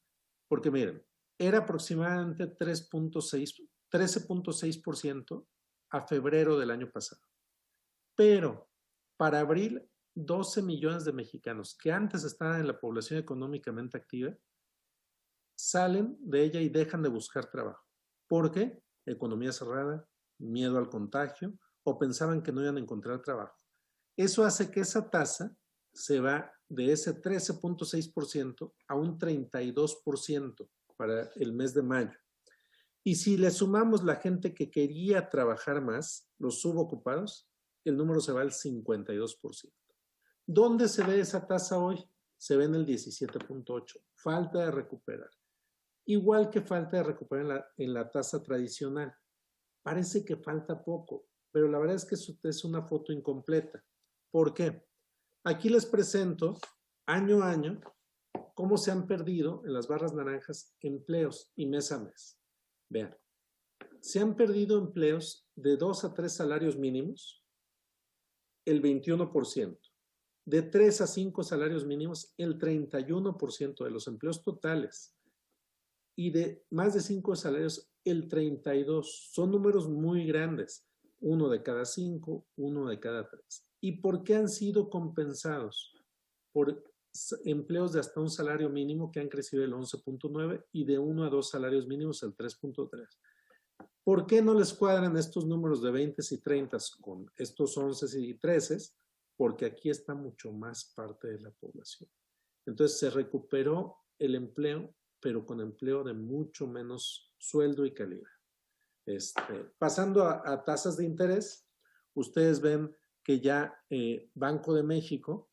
Porque miren, era aproximadamente 13.6% a febrero del año pasado. Pero para abril, 12 millones de mexicanos que antes estaban en la población económicamente activa, salen de ella y dejan de buscar trabajo. ¿Por qué? Economía cerrada, miedo al contagio, o pensaban que no iban a encontrar trabajo. Eso hace que esa tasa se va de ese 13.6% a un 32% para el mes de mayo. Y si le sumamos la gente que quería trabajar más, los subocupados, el número se va al 52%. ¿Dónde se ve esa tasa hoy? Se ve en el 17.8%. Falta de recuperar. Igual que falta de recuperar en la tasa tradicional. Parece que falta poco, pero la verdad es que es una foto incompleta. ¿Por qué? Aquí les presento año a año cómo se han perdido en las barras naranjas empleos y mes a mes. Vean, se han perdido empleos de 2 a 3 salarios mínimos, el 21%. De 3 a 5 salarios mínimos, el 31% de los empleos totales. Y de más de 5 salarios, el 32%. Son números muy grandes. 1 de cada 5, 1 de cada 3. ¿Y por qué han sido compensados? Por empleos de hasta un salario mínimo que han crecido el 11.9 y de 1 a 2 salarios mínimos el 3.3. ¿Por qué no les cuadran estos números de 20 y 30 con estos 11 y 13? Porque aquí está mucho más parte de la población. Entonces se recuperó el empleo, pero con empleo de mucho menos sueldo y calidad. Pasando a tasas de interés, ustedes ven que ya Banco de México,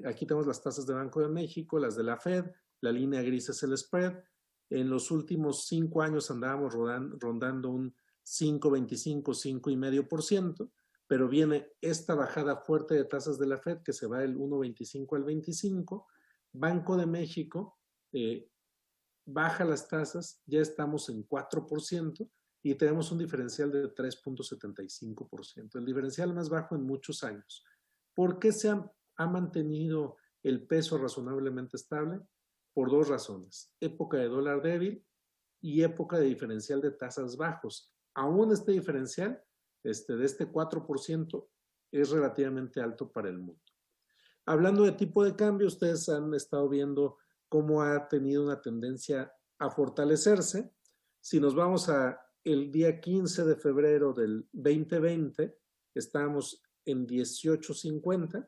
aquí tenemos las tasas de Banco de México, las de la Fed, la línea gris es el spread. En los últimos 5 años andábamos rondando un 5.25, 5.5%, pero viene esta bajada fuerte de tasas de la Fed que se va del 1.25 al 25. Banco de México baja las tasas, ya estamos en 4%, y tenemos un diferencial de 3.75%, el diferencial más bajo en muchos años. ¿Por qué se ha mantenido el peso razonablemente estable? Por dos razones: época de dólar débil y época de diferencial de tasas bajos. Aún este diferencial de este 4% es relativamente alto para el mundo. Hablando de tipo de cambio, ustedes han estado viendo cómo ha tenido una tendencia a fortalecerse. Si nos vamos a el día 15 de febrero del 2020, estábamos en 18.50,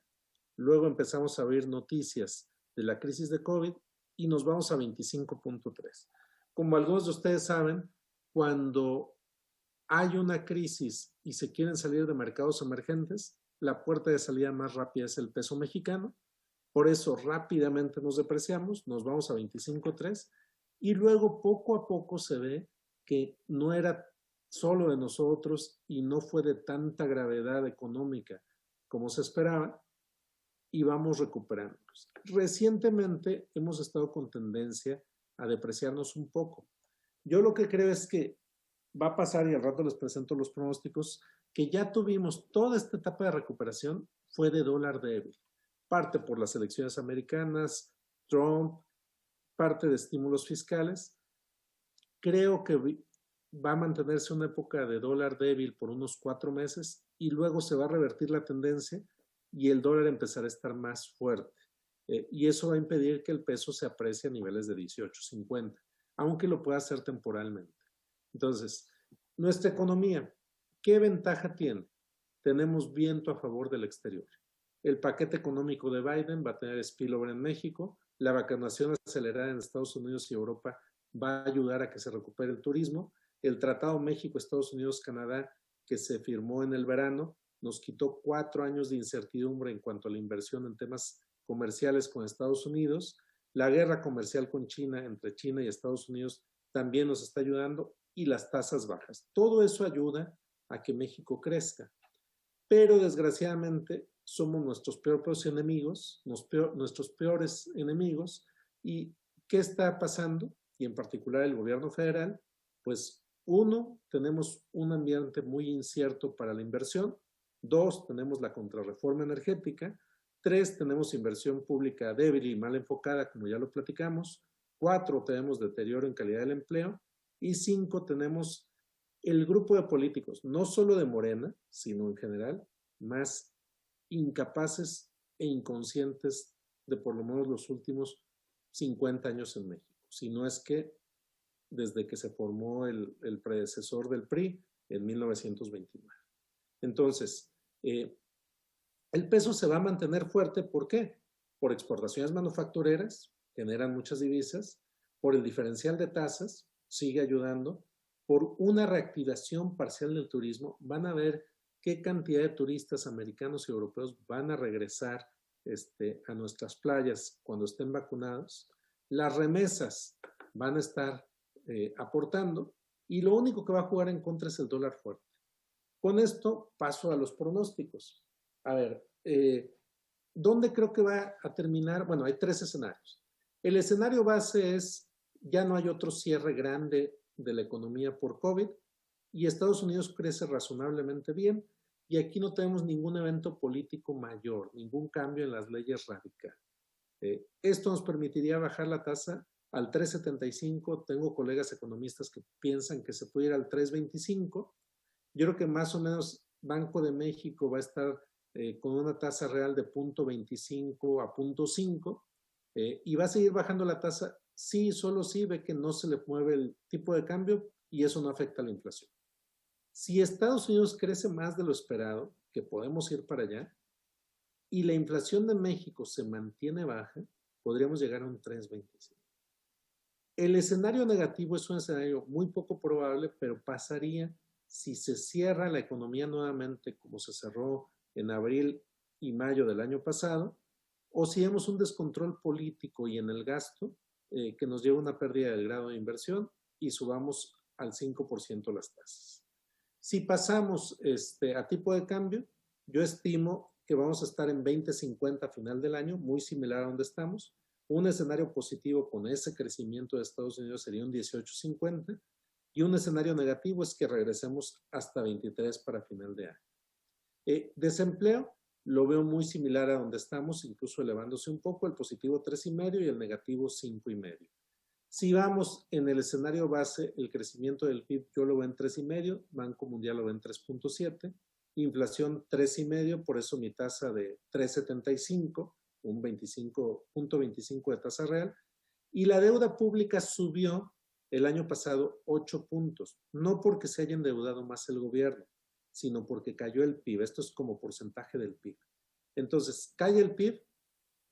luego empezamos a oír noticias de la crisis de COVID y nos vamos a 25.3. Como algunos de ustedes saben, cuando hay una crisis y se quieren salir de mercados emergentes, la puerta de salida más rápida es el peso mexicano. Por eso rápidamente nos depreciamos, nos vamos a 25.3 y luego poco a poco se ve que no era solo de nosotros y no fue de tanta gravedad económica como se esperaba y vamos recuperándonos. Recientemente hemos estado con tendencia a depreciarnos un poco. Yo lo que creo es que va a pasar, y al rato les presento los pronósticos, que ya tuvimos toda esta etapa de recuperación fue de dólar débil. Parte por las elecciones americanas, Trump, parte de estímulos fiscales. Creo que va a mantenerse una época de dólar débil por unos 4 meses y luego se va a revertir la tendencia y el dólar empezará a estar más fuerte. Y eso va a impedir que el peso se aprecie a niveles de 18.50, aunque lo pueda hacer temporalmente. Entonces, nuestra economía, ¿qué ventaja tiene? Tenemos viento a favor del exterior. El paquete económico de Biden va a tener spillover en México, la vacunación acelerada en Estados Unidos y Europa va a ayudar a que se recupere el turismo, el Tratado México, Estados Unidos, Canadá, que se firmó en el verano, nos quitó 4 años de incertidumbre en cuanto a la inversión en temas comerciales con Estados Unidos, la guerra comercial con China, entre China y Estados Unidos, también nos está ayudando, y las tasas bajas. Todo eso ayuda a que México crezca. Pero desgraciadamente somos nuestros peores enemigos, nuestros peores enemigos. ¿Y qué está pasando? Y en particular el gobierno federal, pues 1, tenemos un ambiente muy incierto para la inversión. 2, tenemos la contrarreforma energética. 3, tenemos inversión pública débil y mal enfocada, como ya lo platicamos. 4, tenemos deterioro en calidad del empleo. Y 5, tenemos el grupo de políticos, no solo de Morena, sino en general, más incapaces e inconscientes de por lo menos los últimos 50 años en México. Si no es que desde que se formó el predecesor del PRI en 1929. Entonces, el peso se va a mantener fuerte. ¿Por qué? Por exportaciones manufactureras, generan muchas divisas, por el diferencial de tasas, sigue ayudando, por una reactivación parcial del turismo. Van a ver qué cantidad de turistas americanos y europeos van a regresar a nuestras playas cuando estén vacunados. Las remesas van a estar aportando y lo único que va a jugar en contra es el dólar fuerte. Con esto paso a los pronósticos. A ver, ¿dónde creo que va a terminar? Bueno, hay 3 escenarios. El escenario base es ya no hay otro cierre grande de la economía por COVID y Estados Unidos crece razonablemente bien y aquí no tenemos ningún evento político mayor, ningún cambio en las leyes radicales. Esto nos permitiría bajar la tasa al 3.75. Tengo colegas economistas que piensan que se puede ir al 3.25. Yo creo que más o menos Banco de México va a estar con una tasa real de 0.25 a 0.5 y va a seguir bajando la tasa. Sí, solo sí ve que no se le mueve el tipo de cambio y eso no afecta a la inflación. Si Estados Unidos crece más de lo esperado, que podemos ir para allá, y la inflación de México se mantiene baja, podríamos llegar a un 3.25. El escenario negativo es un escenario muy poco probable, pero pasaría si se cierra la economía nuevamente como se cerró en abril y mayo del año pasado, o si vemos un descontrol político y en el gasto, que nos lleva a una pérdida del grado de inversión y subamos al 5% las tasas. Si pasamos a tipo de cambio, yo estimo que vamos a estar en 20.50 a final del año, muy similar a donde estamos. Un escenario positivo con ese crecimiento de Estados Unidos sería un 18.50 Y un escenario negativo es que regresemos hasta 23 para final de año. Desempleo, lo veo muy similar a donde estamos, incluso elevándose un poco, el positivo 3,5 y el negativo 5,5. Si vamos en el escenario base, el crecimiento del PIB yo lo veo en 3,5, Banco Mundial lo ve en 3,7, inflación 3,5, por eso mi tasa de 3,75, un 25.25 de tasa real, y la deuda pública subió el año pasado 8 puntos, no porque se haya endeudado más el gobierno, sino porque cayó el PIB. Esto es como porcentaje del PIB. Entonces, cae el PIB,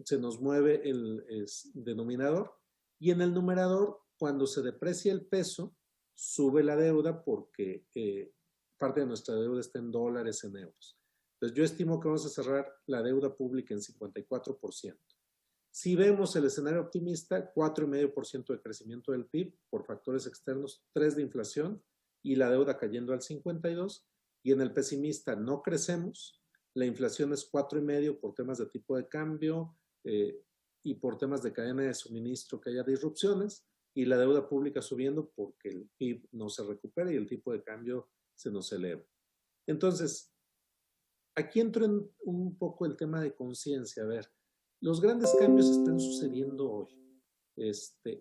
se nos mueve el denominador, y en el numerador, cuando se deprecia el peso, sube la deuda porque parte de nuestra deuda está en dólares, en euros. Entonces, yo estimo que vamos a cerrar la deuda pública en 54%. Si vemos el escenario optimista, 4,5% de crecimiento del PIB por factores externos, 3 de inflación y la deuda cayendo al 52%. Y en el pesimista no crecemos, la inflación es 4,5% por temas de tipo de cambio y por temas de cadena de suministro que haya disrupciones, y la deuda pública subiendo porque el PIB no se recupera y el tipo de cambio se nos eleva. Entonces, aquí entro en un poco el tema de conciencia. A ver, los grandes cambios están sucediendo hoy.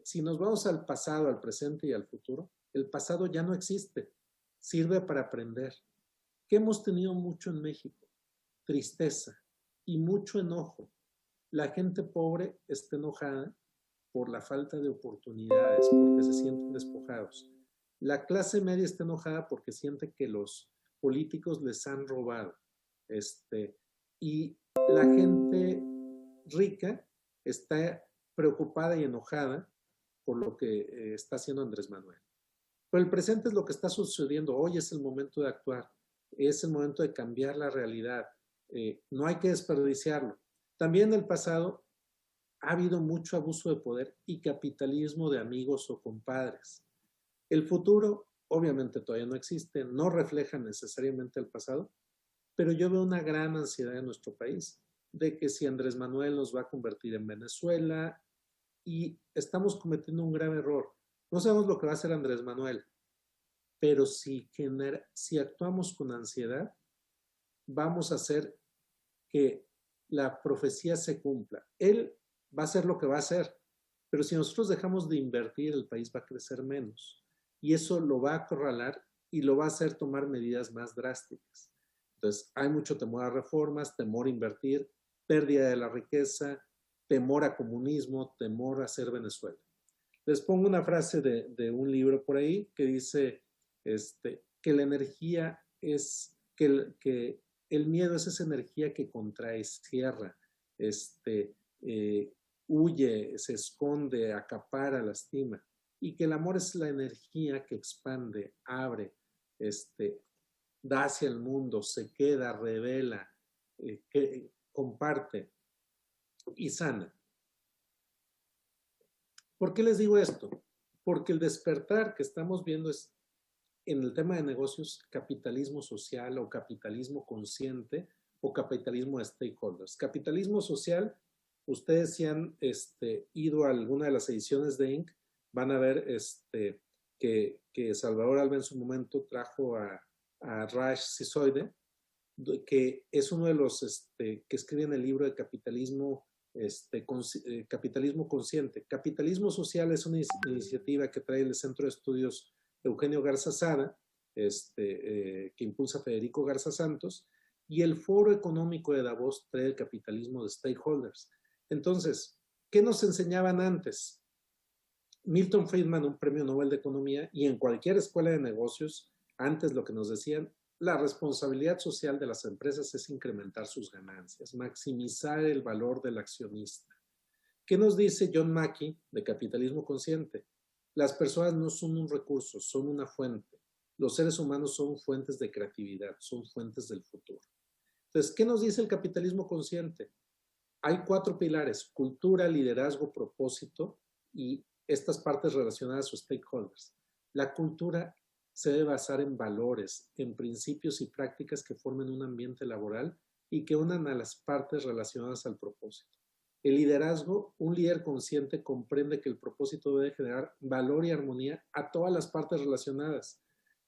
Si nos vamos al pasado, al presente y al futuro, el pasado ya no existe. Sirve para aprender. ¿Qué hemos tenido mucho en México? Tristeza y mucho enojo. La gente pobre está enojada por la falta de oportunidades, porque se sienten despojados. La clase media está enojada porque siente que los políticos les han robado. Y la gente rica está preocupada y enojada por lo que está haciendo Andrés Manuel. Pero el presente es lo que está sucediendo. Hoy es el momento de actuar. Es el momento de cambiar la realidad. No hay que desperdiciarlo. También en el pasado ha habido mucho abuso de poder y capitalismo de amigos o compadres. El futuro, obviamente, todavía no existe, no refleja necesariamente el pasado, pero yo veo una gran ansiedad en nuestro país de que si Andrés Manuel nos va a convertir en Venezuela, y estamos cometiendo un grave error. No sabemos lo que va a hacer Andrés Manuel, pero si actuamos con ansiedad, vamos a hacer que la profecía se cumpla. Él va a hacer lo que va a hacer, pero si nosotros dejamos de invertir, el país va a crecer menos. Y eso lo va a acorralar y lo va a hacer tomar medidas más drásticas. Entonces, hay mucho temor a reformas, temor a invertir, pérdida de la riqueza, temor a comunismo, temor a ser Venezuela. Les pongo una frase de un libro por ahí que dice que la energía es, que el miedo es esa energía que contrae, cierra, huye, se esconde, acapara, lastima, y que el amor es la energía que expande, abre, da hacia el mundo, se queda, revela, que comparte y sana. ¿Por qué les digo esto? Porque el despertar que estamos viendo es, en el tema de negocios, capitalismo social o capitalismo consciente o capitalismo de stakeholders. Capitalismo social, ustedes si han ido a alguna de las ediciones de Inc., van a ver que Salvador Alba en su momento trajo a Raj Sisoide, que es uno de los que escriben el libro de capitalismo, capitalismo consciente. Capitalismo social es una iniciativa que trae el Centro de Estudios Eugenio Garza Sada, que impulsa Federico Garza Santos, y el Foro Económico de Davos trae el capitalismo de stakeholders. Entonces, ¿qué nos enseñaban antes? Milton Friedman, un premio Nobel de Economía, y en cualquier escuela de negocios, antes lo que nos decían, la responsabilidad social de las empresas es incrementar sus ganancias, maximizar el valor del accionista. ¿Qué nos dice John Mackey de Capitalismo Consciente? Las personas no son un recurso, son una fuente. Los seres humanos son fuentes de creatividad, son fuentes del futuro. Entonces, ¿qué nos dice el capitalismo consciente? Hay 4 pilares: cultura, liderazgo, propósito y estas partes relacionadas a sus stakeholders. La cultura se debe basar en valores, en principios y prácticas que formen un ambiente laboral y que unan a las partes relacionadas al propósito. El liderazgo, un líder consciente comprende que el propósito debe generar valor y armonía a todas las partes relacionadas.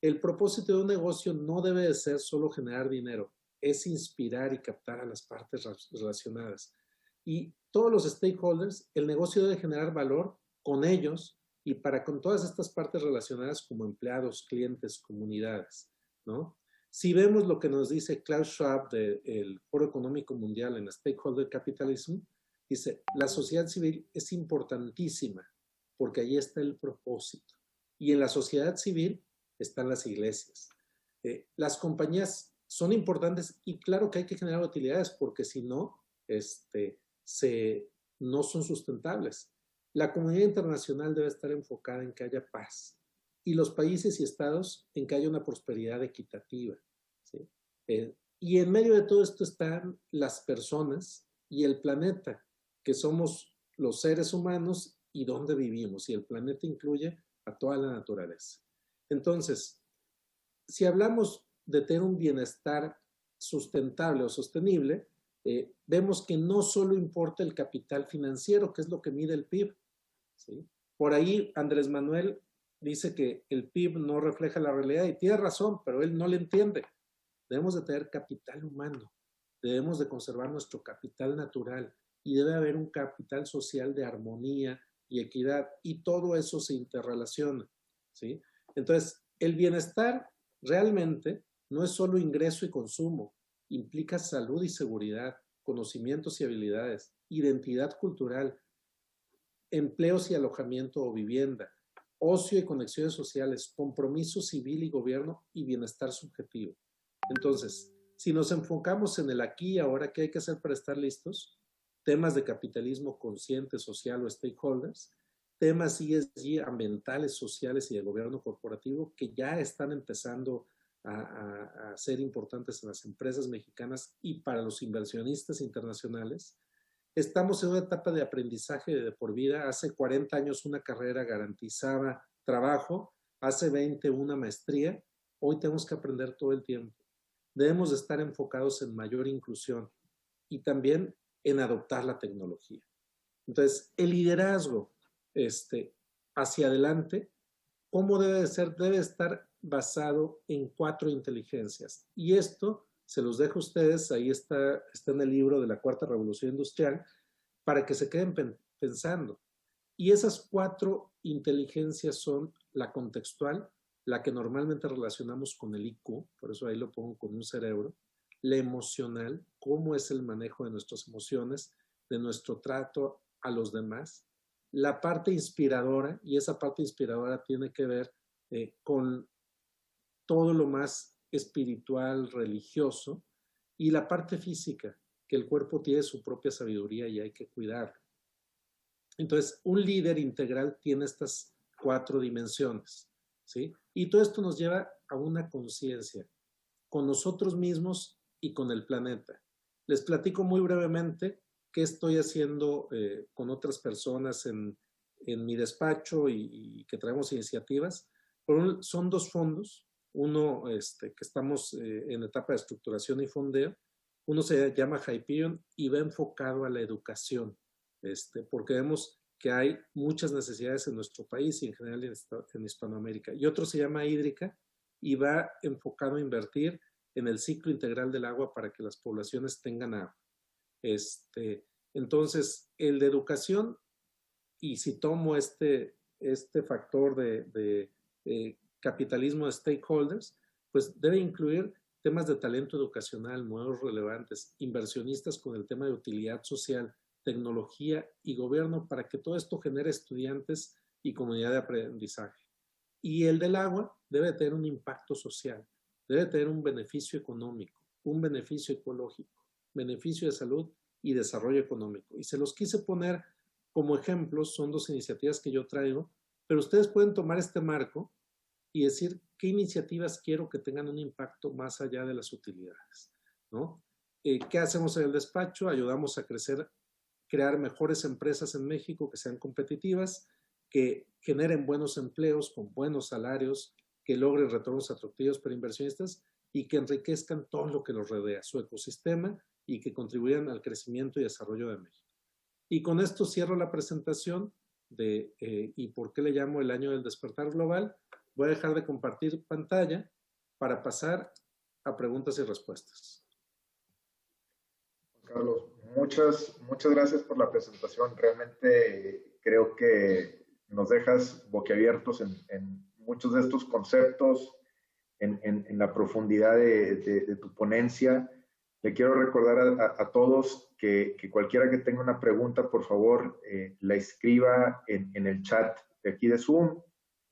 El propósito de un negocio no debe de ser solo generar dinero, es inspirar y captar a las partes relacionadas. Y todos los stakeholders, el negocio debe generar valor con ellos y para con todas estas partes relacionadas como empleados, clientes, comunidades, ¿no? Si vemos lo que nos dice Klaus Schwab del Foro Económico Mundial en Stakeholder Capitalism, dice, la sociedad civil es importantísima porque ahí está el propósito. Y en la sociedad civil están las iglesias. Las compañías son importantes y claro que hay que generar utilidades porque si no, no son sustentables. La comunidad internacional debe estar enfocada en que haya paz y los países y estados en que haya una prosperidad equitativa, ¿sí? Y en medio de todo esto están las personas y el planeta, que somos los seres humanos y dónde vivimos. Y el planeta incluye a toda la naturaleza. Entonces, si hablamos de tener un bienestar sustentable o sostenible, vemos que no solo importa el capital financiero, que es lo que mide el PIB, ¿sí? Por ahí Andrés Manuel dice que el PIB no refleja la realidad y tiene razón, pero él no le entiende. Debemos de tener capital humano, debemos de conservar nuestro capital natural y debe haber un capital social de armonía y equidad y todo eso se interrelaciona, ¿sí? Entonces, el bienestar realmente no es solo ingreso y consumo, implica salud y seguridad, conocimientos y habilidades, identidad cultural, empleos y alojamiento o vivienda, ocio y conexiones sociales, compromiso civil y gobierno y bienestar subjetivo. Entonces, si nos enfocamos en el aquí y ahora, ¿qué hay que hacer para estar listos? Temas de capitalismo consciente, social o stakeholders, temas ESG, ambientales, sociales y de gobierno corporativo que ya están empezando a ser importantes en las empresas mexicanas y para los inversionistas internacionales. Estamos en una etapa de aprendizaje de por vida. Hace 40 años una carrera garantizaba trabajo, hace 20 una maestría. Hoy tenemos que aprender todo el tiempo. Debemos de estar enfocados en mayor inclusión y también en adoptar la tecnología. Entonces, el liderazgo hacia adelante, ¿cómo debe de ser? Debe estar basado en 4 inteligencias. Y esto se los dejo a ustedes, ahí está en el libro de la Cuarta Revolución Industrial, para que se queden pensando. Y esas 4 inteligencias son la contextual, la que normalmente relacionamos con el IQ, por eso ahí lo pongo con un cerebro, la emocional, cómo es el manejo de nuestras emociones, de nuestro trato a los demás, la parte inspiradora, y esa parte inspiradora tiene que ver con todo lo más espiritual, religioso, y la parte física, que el cuerpo tiene su propia sabiduría y hay que cuidarlo. Entonces, un líder integral tiene estas 4 dimensiones, ¿sí? Y todo esto nos lleva a una conciencia con nosotros mismos y con el planeta. Les platico muy brevemente qué estoy haciendo con otras personas en mi despacho y que traemos iniciativas. Son 2 fondos, uno que estamos en etapa de estructuración y fondeo, uno se llama Hyperion y va enfocado a la educación, porque vemos que hay muchas necesidades en nuestro país y en general en Hispanoamérica. Y otro se llama Hídrica y va enfocado a invertir en el ciclo integral del agua para que las poblaciones tengan agua. Entonces, el de educación, y si tomo este factor de capitalismo de stakeholders, pues debe incluir temas de talento educacional, nuevos relevantes, inversionistas con el tema de utilidad social, tecnología y gobierno para que todo esto genere estudiantes y comunidad de aprendizaje. Y el del agua debe tener un impacto social, debe tener un beneficio económico, un beneficio ecológico, beneficio de salud y desarrollo económico. Y se los quise poner como ejemplos, son 2 iniciativas que yo traigo, pero ustedes pueden tomar este marco y decir qué iniciativas quiero que tengan un impacto más allá de las utilidades, ¿no? ¿Qué hacemos en el despacho? Ayudamos a crear mejores empresas en México que sean competitivas, que generen buenos empleos con buenos salarios, que logren retornos atractivos para inversionistas y que enriquezcan todo lo que los rodea, su ecosistema y que contribuyan al crecimiento y desarrollo de México. Y con esto cierro la presentación de ¿y por qué le llamo el año del despertar global? Voy a dejar de compartir pantalla para pasar a preguntas y respuestas. Carlos, muchas gracias por la presentación. Realmente creo que nos dejas boquiabiertos en muchos de estos conceptos, en la profundidad de tu ponencia. Le quiero recordar a todos que cualquiera que tenga una pregunta, por favor, la escriba en el chat de aquí de Zoom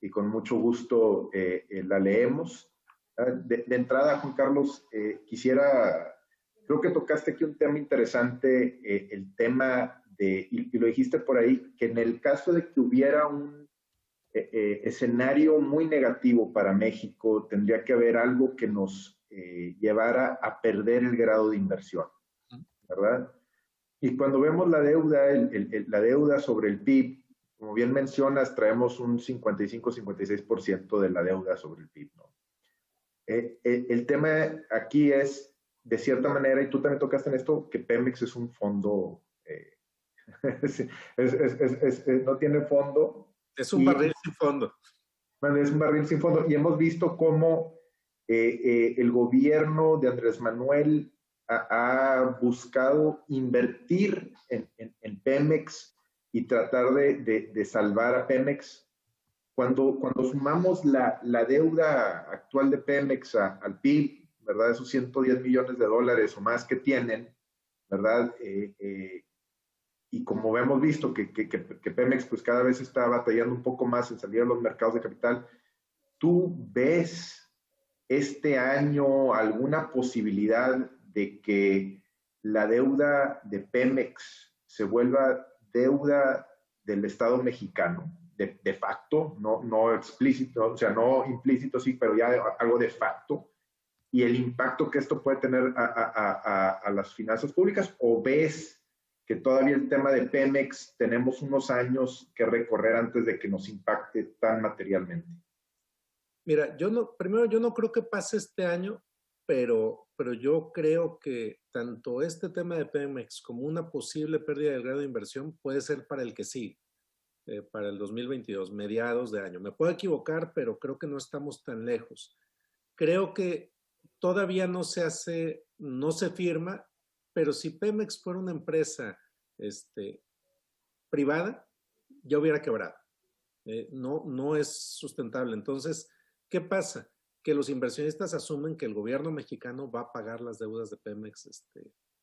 y con mucho gusto la leemos. De entrada, Juan Carlos, creo que tocaste aquí un tema interesante, el tema y lo dijiste por ahí, que en el caso de que hubiera un escenario muy negativo para México, tendría que haber algo que nos llevara a perder el grado de inversión, ¿verdad? Y cuando vemos la deuda, la deuda sobre el PIB, como bien mencionas, traemos un 55-56% de la deuda sobre el PIB, ¿no? El tema aquí es, de cierta manera, y tú también tocaste en esto, que Pemex es un fondo, no tiene fondo. Es un barril sin fondo. Bueno, es un barril sin fondo. Y hemos visto cómo el gobierno de Andrés Manuel ha buscado invertir en Pemex y tratar de salvar a Pemex. Cuando sumamos la deuda actual de Pemex al PIB, ¿verdad? Esos 110 millones de dólares o más que tienen, ¿verdad? Y como hemos visto que Pemex pues cada vez está batallando un poco más en salir a los mercados de capital, ¿tú ves este año alguna posibilidad de que la deuda de Pemex se vuelva deuda del Estado mexicano? De facto, no explícito, o sea, no implícito, sí, pero ya algo de facto, y el impacto que esto puede tener a las finanzas públicas, o ves que todavía el tema de Pemex tenemos unos años que recorrer antes de que nos impacte tan materialmente? Mira, primero yo no creo que pase este año, pero yo creo que tanto este tema de Pemex como una posible pérdida del grado de inversión puede ser para el que sigue. Para el 2022, mediados de año. Me puedo equivocar, pero creo que no estamos tan lejos. Creo que todavía no se firma, pero si Pemex fuera una empresa privada, ya hubiera quebrado. No es sustentable. Entonces, ¿qué pasa? Que los inversionistas asumen que el gobierno mexicano va a pagar las deudas de Pemex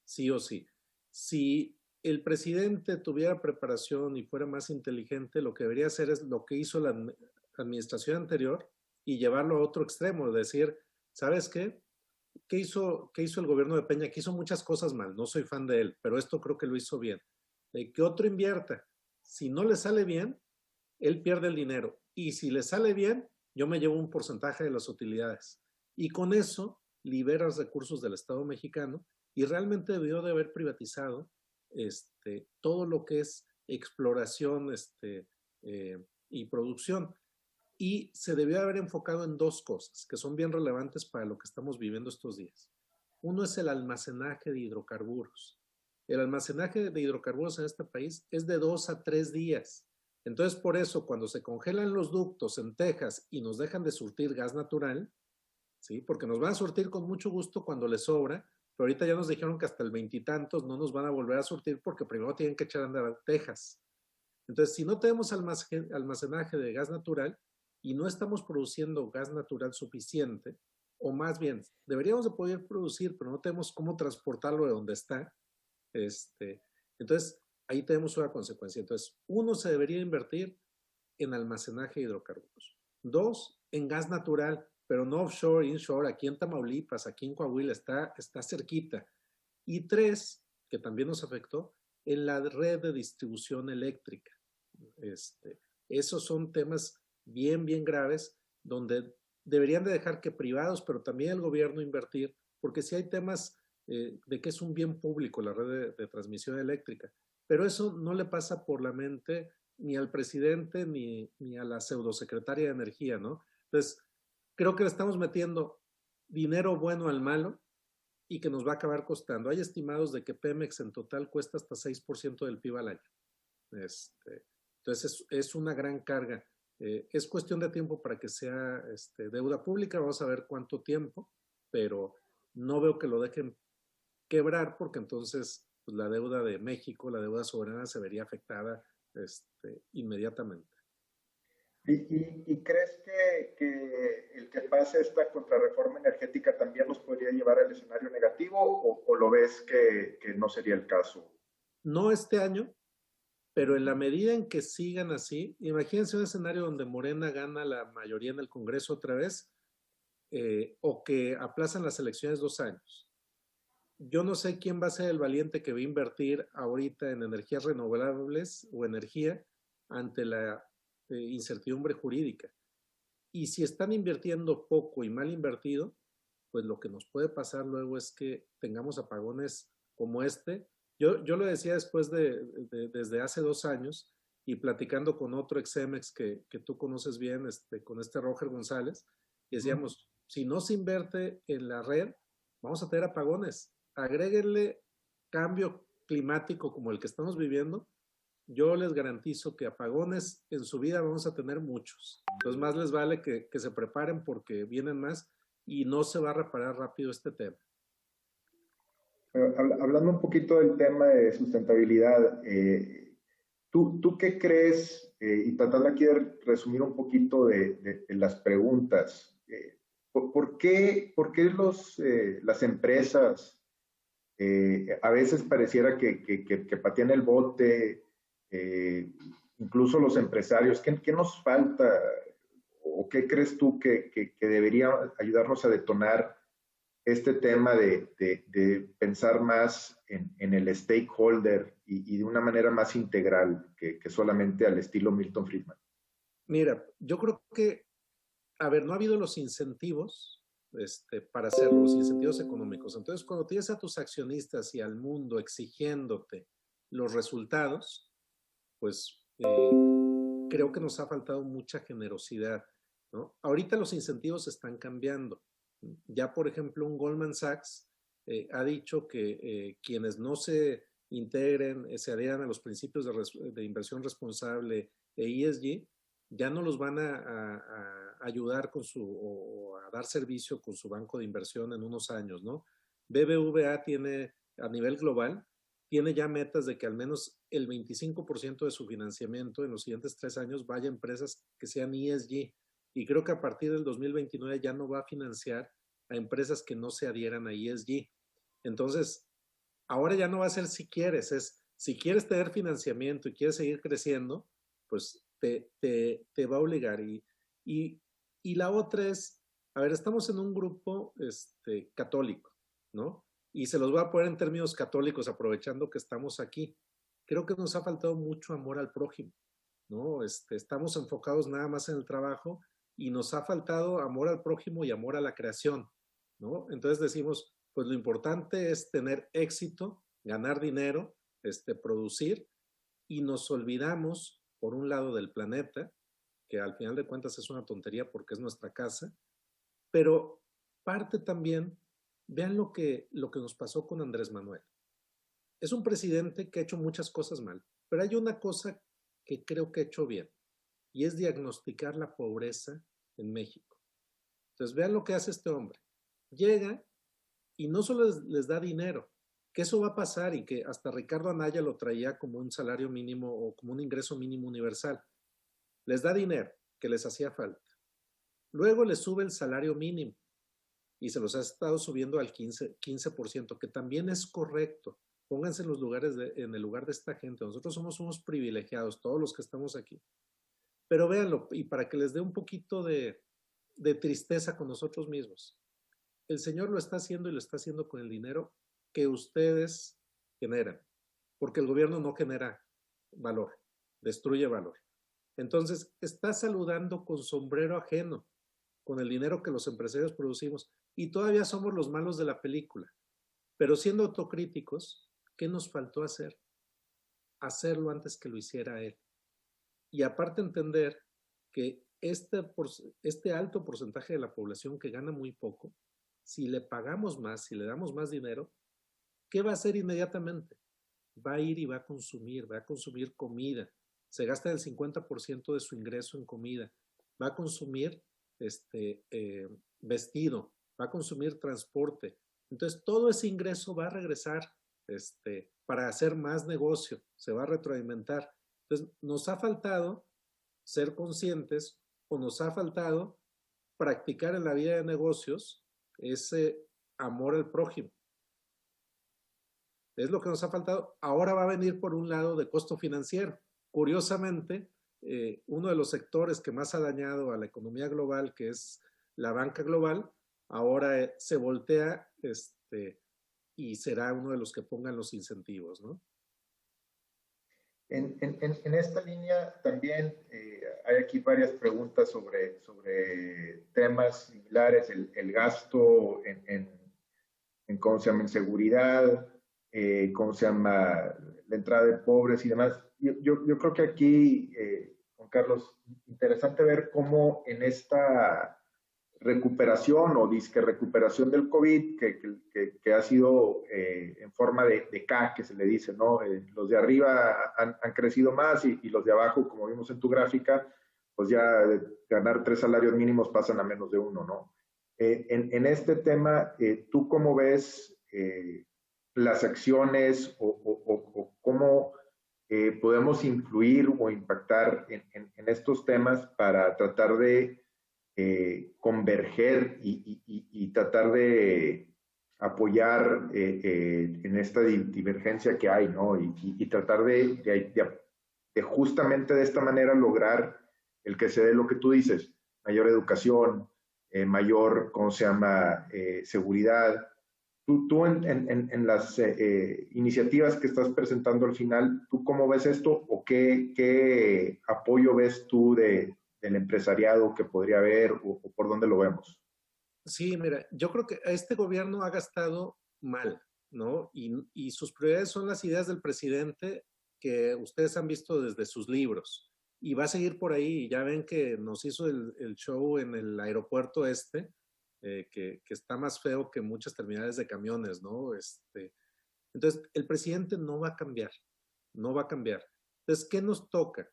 sí o sí. Si el presidente tuviera preparación y fuera más inteligente, lo que debería hacer es lo que hizo la administración anterior y llevarlo a otro extremo, decir, ¿sabes qué? ¿Qué hizo el gobierno de Peña? Que hizo muchas cosas mal, no soy fan de él, pero esto creo que lo hizo bien. Que otro invierta. Si no le sale bien, él pierde el dinero. Y si le sale bien, yo me llevo un porcentaje de las utilidades. Y con eso liberas recursos del Estado mexicano y realmente debió de haber privatizado todo lo que es exploración y producción. Y se debió haber enfocado en dos cosas que son bien relevantes para lo que estamos viviendo estos días. Uno es el almacenaje de hidrocarburos. El almacenaje de hidrocarburos en este país es de 2 a 3 días. Entonces, por eso, cuando se congelan los ductos en Texas y nos dejan de surtir gas natural, ¿sí? Porque nos van a surtir con mucho gusto cuando les sobra, pero ahorita ya nos dijeron que hasta el 20 y tantos no nos van a volver a surtir porque primero tienen que echar a andar a Texas. Entonces, si no tenemos almacenaje de gas natural y no estamos produciendo gas natural suficiente, o más bien, deberíamos de poder producir, pero no tenemos cómo transportarlo de donde está, entonces ahí tenemos una consecuencia. Entonces, uno, se debería invertir en almacenaje de hidrocarburos. Dos, en gas natural, pero no offshore, inshore, aquí en Tamaulipas, aquí en Coahuila, está cerquita. Y tres, que también nos afectó, en la red de distribución eléctrica. Esos son temas bien, bien graves, donde deberían de dejar que privados, pero también el gobierno invertir, porque si hay temas de que es un bien público la red de transmisión eléctrica, pero eso no le pasa por la mente ni al presidente ni a la pseudosecretaria de Energía, ¿no? Entonces, creo que le estamos metiendo dinero bueno al malo y que nos va a acabar costando. Hay estimados de que Pemex en total cuesta hasta 6% del PIB al año. Entonces es una gran carga. Es cuestión de tiempo para que sea deuda pública. Vamos a ver cuánto tiempo, pero no veo que lo dejen quebrar porque entonces pues, la deuda de México, la deuda soberana se vería afectada inmediatamente. ¿Y crees que el que pase esta contrarreforma energética también nos podría llevar al escenario negativo o lo ves que no sería el caso? No este año, pero en la medida en que sigan así, imagínense un escenario donde Morena gana la mayoría en el Congreso otra vez, o que aplazan las elecciones 2 años. Yo no sé quién va a ser el valiente que va a invertir ahorita en energías renovables o energía ante la incertidumbre jurídica. Y si están invirtiendo poco y mal invertido, pues lo que nos puede pasar luego es que tengamos apagones como este. Yo lo decía después desde hace 2 años y platicando con otro ex-Cemex que tú conoces bien, con Roger González, y decíamos, si no se invierte en la red, vamos a tener apagones. Agréguenle cambio climático como el que estamos viviendo, yo les garantizo que apagones en su vida vamos a tener muchos. Entonces más les vale que se preparen porque vienen más y no se va a reparar rápido este tema. Hablando un poquito del tema de sustentabilidad, ¿tú qué crees? Y tratando aquí de resumir un poquito de las preguntas, ¿por qué las empresas a veces pareciera que patean el bote, incluso los empresarios? ¿Qué nos falta o qué crees tú que debería ayudarnos a detonar este tema de pensar más en el stakeholder y de una manera más integral que solamente al estilo Milton Friedman? Mira, yo creo que, a ver, no ha habido los incentivos para hacerlo, los incentivos económicos. Entonces, cuando tienes a tus accionistas y al mundo exigiéndote los resultados, pues creo que nos ha faltado mucha generosidad, ¿no? Ahorita los incentivos están cambiando. Ya, por ejemplo, un Goldman Sachs ha dicho que quienes no se integren, se adhieran a los principios de inversión responsable e ESG, ya no los van a ayudar o a dar servicio con su banco de inversión en unos años, ¿no? BBVA tiene, a nivel global, tiene ya metas de que al menos el 25% de su financiamiento en los siguientes 3 años vaya a empresas que sean ESG. Y creo que a partir del 2029 ya no va a financiar a empresas que no se adhieran a ESG. Entonces, ahora ya no va a ser si quieres, es si quieres tener financiamiento y quieres seguir creciendo, pues te va a obligar. Y la otra es, a ver, estamos en un grupo católico, ¿no? Y se los voy a poner en términos católicos, aprovechando que estamos aquí. Creo que nos ha faltado mucho amor al prójimo, ¿no? Estamos enfocados nada más en el trabajo y nos ha faltado amor al prójimo y amor a la creación, ¿no? Entonces decimos, pues lo importante es tener éxito, ganar dinero, producir, y nos olvidamos, por un lado, del planeta, que al final de cuentas es una tontería porque es nuestra casa, pero parte también, vean lo que nos pasó con Andrés Manuel. Es un presidente que ha hecho muchas cosas mal, pero hay una cosa que creo que ha hecho bien, y es diagnosticar la pobreza en México. Entonces, vean lo que hace este hombre. Llega y no solo les da dinero, que eso va a pasar y que hasta Ricardo Anaya lo traía como un salario mínimo o como un ingreso mínimo universal. Les da dinero, que les hacía falta. Luego les sube el salario mínimo y se los ha estado subiendo al 15%, que también es correcto. Pónganse en el lugar de esta gente. Nosotros somos unos privilegiados, todos los que estamos aquí. Pero véanlo, y para que les dé un poquito de tristeza con nosotros mismos. El Señor lo está haciendo y lo está haciendo con el dinero que ustedes generan, porque el gobierno no genera valor, destruye valor. Entonces, está saludando con sombrero ajeno, con el dinero que los empresarios producimos, y todavía somos los malos de la película. Pero siendo autocríticos, ¿qué nos faltó hacer? Hacerlo antes que lo hiciera él. Y aparte entender que este alto porcentaje de la población que gana muy poco, si le pagamos más, si le damos más dinero, ¿qué va a hacer inmediatamente? Va a ir y va a consumir comida. Se gasta el 50% de su ingreso en comida. Va a consumir vestido, va a consumir transporte. Entonces, todo ese ingreso va a regresar para hacer más negocio, se va a retroalimentar. Entonces, nos ha faltado ser conscientes o nos ha faltado practicar en la vida de negocios ese amor al prójimo. Es lo que nos ha faltado. Ahora va a venir por un lado de costo financiero. Curiosamente, uno de los sectores que más ha dañado a la economía global, que es la banca global, ahora se voltea y será uno de los que pongan los incentivos, ¿no? En esta línea también hay aquí varias preguntas sobre temas similares, el gasto ¿cómo se llama? En seguridad, ¿cómo se llama? La entrada de pobres y demás. Yo creo que aquí, Juan Carlos, interesante ver cómo en esta recuperación o disque recuperación del COVID, que ha sido en forma de K, que se le dice, ¿no? Los de arriba han crecido más y los de abajo, como vimos en tu gráfica, pues ya de ganar 3 salarios mínimos pasan a menos de 1, ¿no? En este tema, ¿tú cómo ves las acciones o cómo podemos influir o impactar en estos temas para tratar de converger y tratar de apoyar en esta divergencia que hay, ¿no? Y tratar de justamente de esta manera lograr el que se dé lo que tú dices, mayor educación, mayor, ¿cómo se llama?, seguridad. Tú en las iniciativas que estás presentando al final, ¿tú cómo ves esto o qué apoyo ves tú del empresariado que podría haber o por dónde lo vemos? Sí, mira, yo creo que este gobierno ha gastado mal, ¿no? Y sus prioridades son las ideas del presidente que ustedes han visto desde sus libros. Y va a seguir por ahí. Ya ven que nos hizo el show en el aeropuerto que está más feo que muchas terminales de camiones, ¿no? Entonces, el presidente no va a cambiar, no va a cambiar. Entonces, ¿qué nos toca?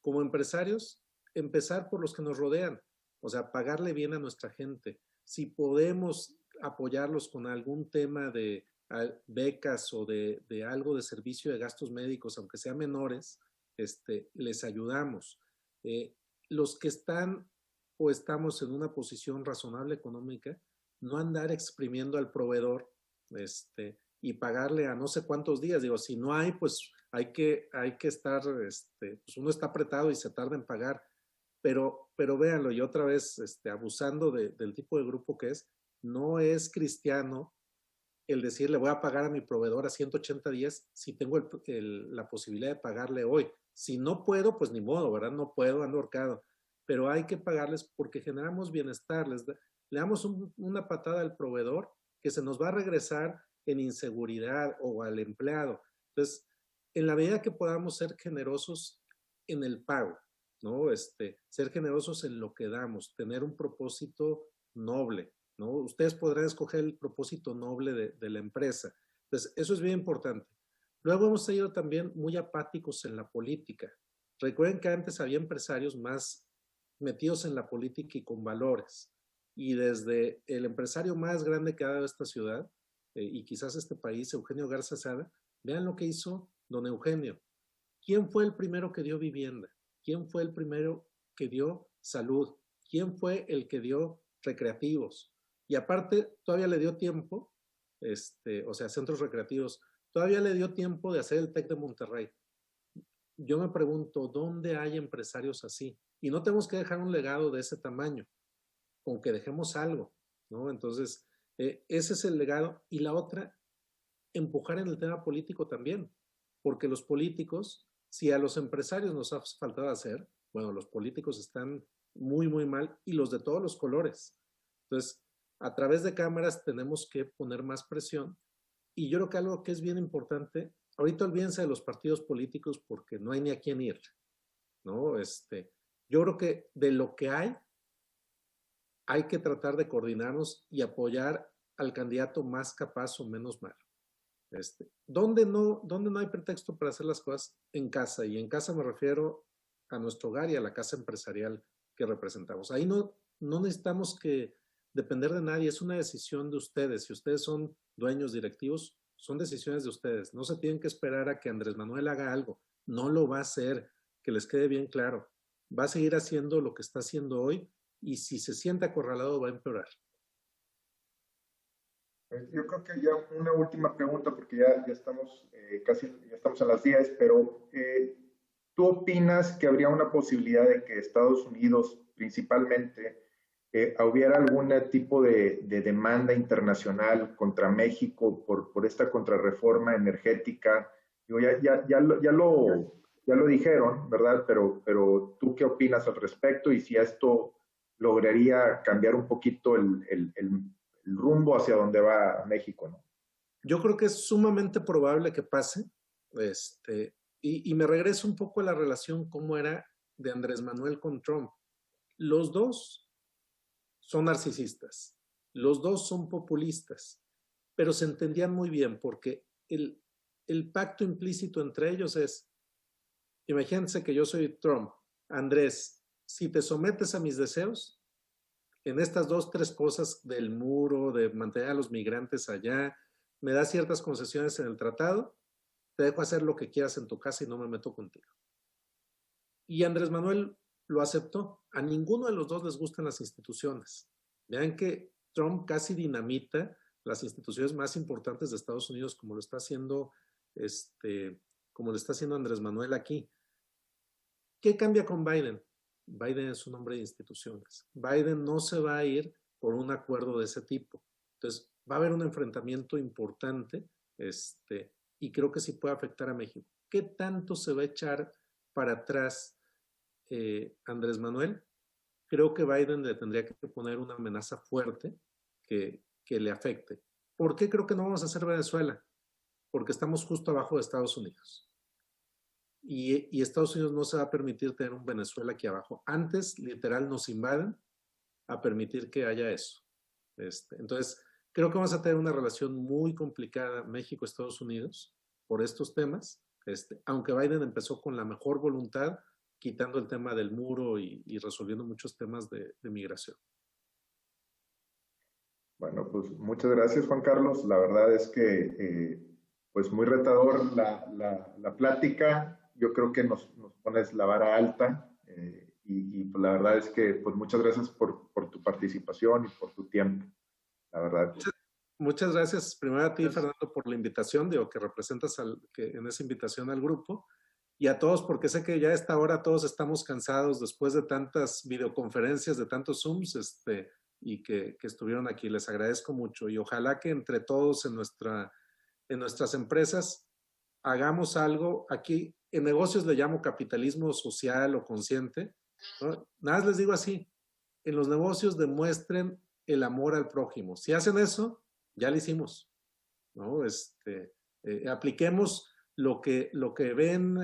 Como empresarios, empezar por los que nos rodean, o sea, pagarle bien a nuestra gente. Si podemos apoyarlos con algún tema de becas o de algo de servicio de gastos médicos, aunque sean menores, les ayudamos. Los que están o estamos en una posición razonable económica, no andar exprimiendo al proveedor y pagarle a no sé cuántos días. Digo, si no hay, pues hay que estar, pues uno está apretado y se tarda en pagar. Pero véanlo, y otra vez, abusando del tipo de grupo que es, no es cristiano el decir le voy a pagar a mi proveedor a 180 días si tengo la posibilidad de pagarle hoy. Si no puedo, pues ni modo, ¿verdad? No puedo, ando ahorcado. Pero hay que pagarles porque generamos bienestar. Le damos una patada al proveedor que se nos va a regresar en inseguridad o al empleado. Entonces, en la medida que podamos ser generosos en el pago, ¿no? Ser generosos en lo que damos, tener un propósito noble, ¿no? Ustedes podrán escoger el propósito noble de la empresa. Entonces, eso es bien importante. Luego hemos sido también muy apáticos en la política. Recuerden que antes había empresarios más metidos en la política y con valores. Y desde el empresario más grande que ha dado esta ciudad, y quizás este país, Eugenio Garza Sada, vean lo que hizo don Eugenio. ¿Quién fue el primero que dio vivienda? ¿Quién fue el primero que dio salud? ¿Quién fue el que dio recreativos? Y aparte, todavía le dio tiempo, o sea, centros recreativos, todavía le dio tiempo de hacer el TEC de Monterrey. Yo me pregunto, ¿dónde hay empresarios así? Y no tenemos que dejar un legado de ese tamaño, con que dejemos algo, ¿no? Entonces, ese es el legado. Y la otra, empujar en el tema político también, porque los políticos, si a los empresarios nos ha faltado hacer, bueno, los políticos están muy, muy mal y los de todos los colores. Entonces, a través de cámaras tenemos que poner más presión y yo creo que algo que es bien importante, ahorita olvídense de los partidos políticos porque no hay ni a quién ir, ¿no? Yo creo que de lo que hay que tratar de coordinarnos y apoyar al candidato más capaz o menos malo. ¿Dónde no hay pretexto para hacer las cosas? En casa, y en casa me refiero a nuestro hogar y a la casa empresarial que representamos. Ahí no necesitamos que depender de nadie, es una decisión de ustedes. Si ustedes son dueños directivos, son decisiones de ustedes. No se tienen que esperar a que Andrés Manuel haga algo. No lo va a hacer, que les quede bien claro. Va a seguir haciendo lo que está haciendo hoy y si se siente acorralado va a empeorar. Yo creo que ya una última pregunta, porque ya estamos ya estamos a las 10, pero ¿tú opinas que habría una posibilidad de que Estados Unidos principalmente hubiera algún tipo de demanda internacional contra México por esta contrarreforma energética? Digo, ya lo dijeron, ¿verdad? Pero ¿tú qué opinas al respecto? Y si esto lograría cambiar un poquito el rumbo hacia donde va México, ¿no? Yo creo que es sumamente probable que pase. Y me regreso un poco a la relación cómo era de Andrés Manuel con Trump. Los dos son narcisistas, los dos son populistas, pero se entendían muy bien porque el pacto implícito entre ellos es, imagínense que yo soy Trump, Andrés, si te sometes a mis deseos, en estas 2-3 cosas del muro, de mantener a los migrantes allá, me das ciertas concesiones en el tratado, te dejo hacer lo que quieras en tu casa y no me meto contigo. Y Andrés Manuel lo aceptó. A ninguno de los dos les gustan las instituciones. Vean que Trump casi dinamita las instituciones más importantes de Estados Unidos, como lo está haciendo, Andrés Manuel aquí. ¿Qué cambia con Biden? Biden es un hombre de instituciones. Biden no se va a ir por un acuerdo de ese tipo. Entonces, va a haber un enfrentamiento importante, y creo que sí puede afectar a México. ¿Qué tanto se va a echar para atrás Andrés Manuel? Creo que Biden le tendría que poner una amenaza fuerte que le afecte. ¿Por qué creo que no vamos a hacer Venezuela? Porque estamos justo abajo de Estados Unidos. Y Estados Unidos no se va a permitir tener un Venezuela aquí abajo. Antes, literal, nos invaden a permitir que haya eso. Entonces, creo que vamos a tener una relación muy complicada México-Estados Unidos por estos temas, aunque Biden empezó con la mejor voluntad, quitando el tema del muro y resolviendo muchos temas de migración. Bueno, pues muchas gracias, Juan Carlos. La verdad es que pues muy retador la plática. Yo creo que nos pones la vara alta y pues la verdad es que pues muchas gracias por tu participación y por tu tiempo, la verdad. Muchas gracias primero a ti, Fernando, por la invitación, digo, que representas en esa invitación al grupo, y a todos, porque sé que ya a esta hora todos estamos cansados después de tantas videoconferencias, de tantos Zooms, y que estuvieron aquí. Les agradezco mucho y ojalá que entre todos en nuestras empresas hagamos algo. Aquí en negocios le llamo capitalismo social o consciente, ¿no? Nada más les digo así, en los negocios demuestren el amor al prójimo. Si hacen eso, ya lo hicimos, ¿no? Apliquemos lo que ven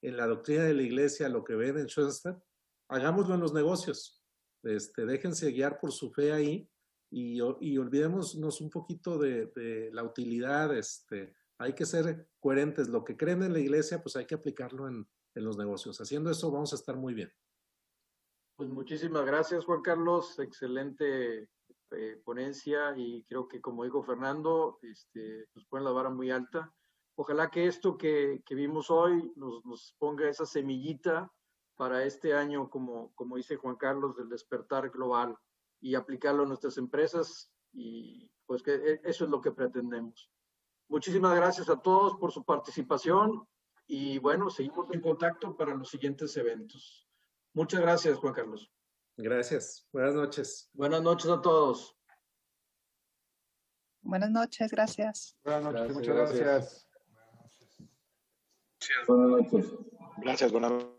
en la doctrina de la iglesia, lo que ven en Schoenstatt, hagámoslo en los negocios. Déjense guiar por su fe ahí y olvidémonos un poquito de la utilidad. Hay que ser coherentes. Lo que creen en la iglesia, pues hay que aplicarlo en los negocios. Haciendo eso vamos a estar muy bien. Pues muchísimas gracias, Juan Carlos. Excelente ponencia y creo que, como dijo Fernando, nos ponen la vara muy alta. Ojalá que esto que vimos hoy nos ponga esa semillita para este año, como dice Juan Carlos, del despertar global y aplicarlo a nuestras empresas, y pues que eso es lo que pretendemos. Muchísimas gracias a todos por su participación y bueno, seguimos en contacto para los siguientes eventos. Muchas gracias, Juan Carlos. Gracias. Buenas noches. Buenas noches a todos. Buenas noches, gracias. Buenas noches, Gracias, muchas gracias. Buenas noches. Gracias, buenas noches.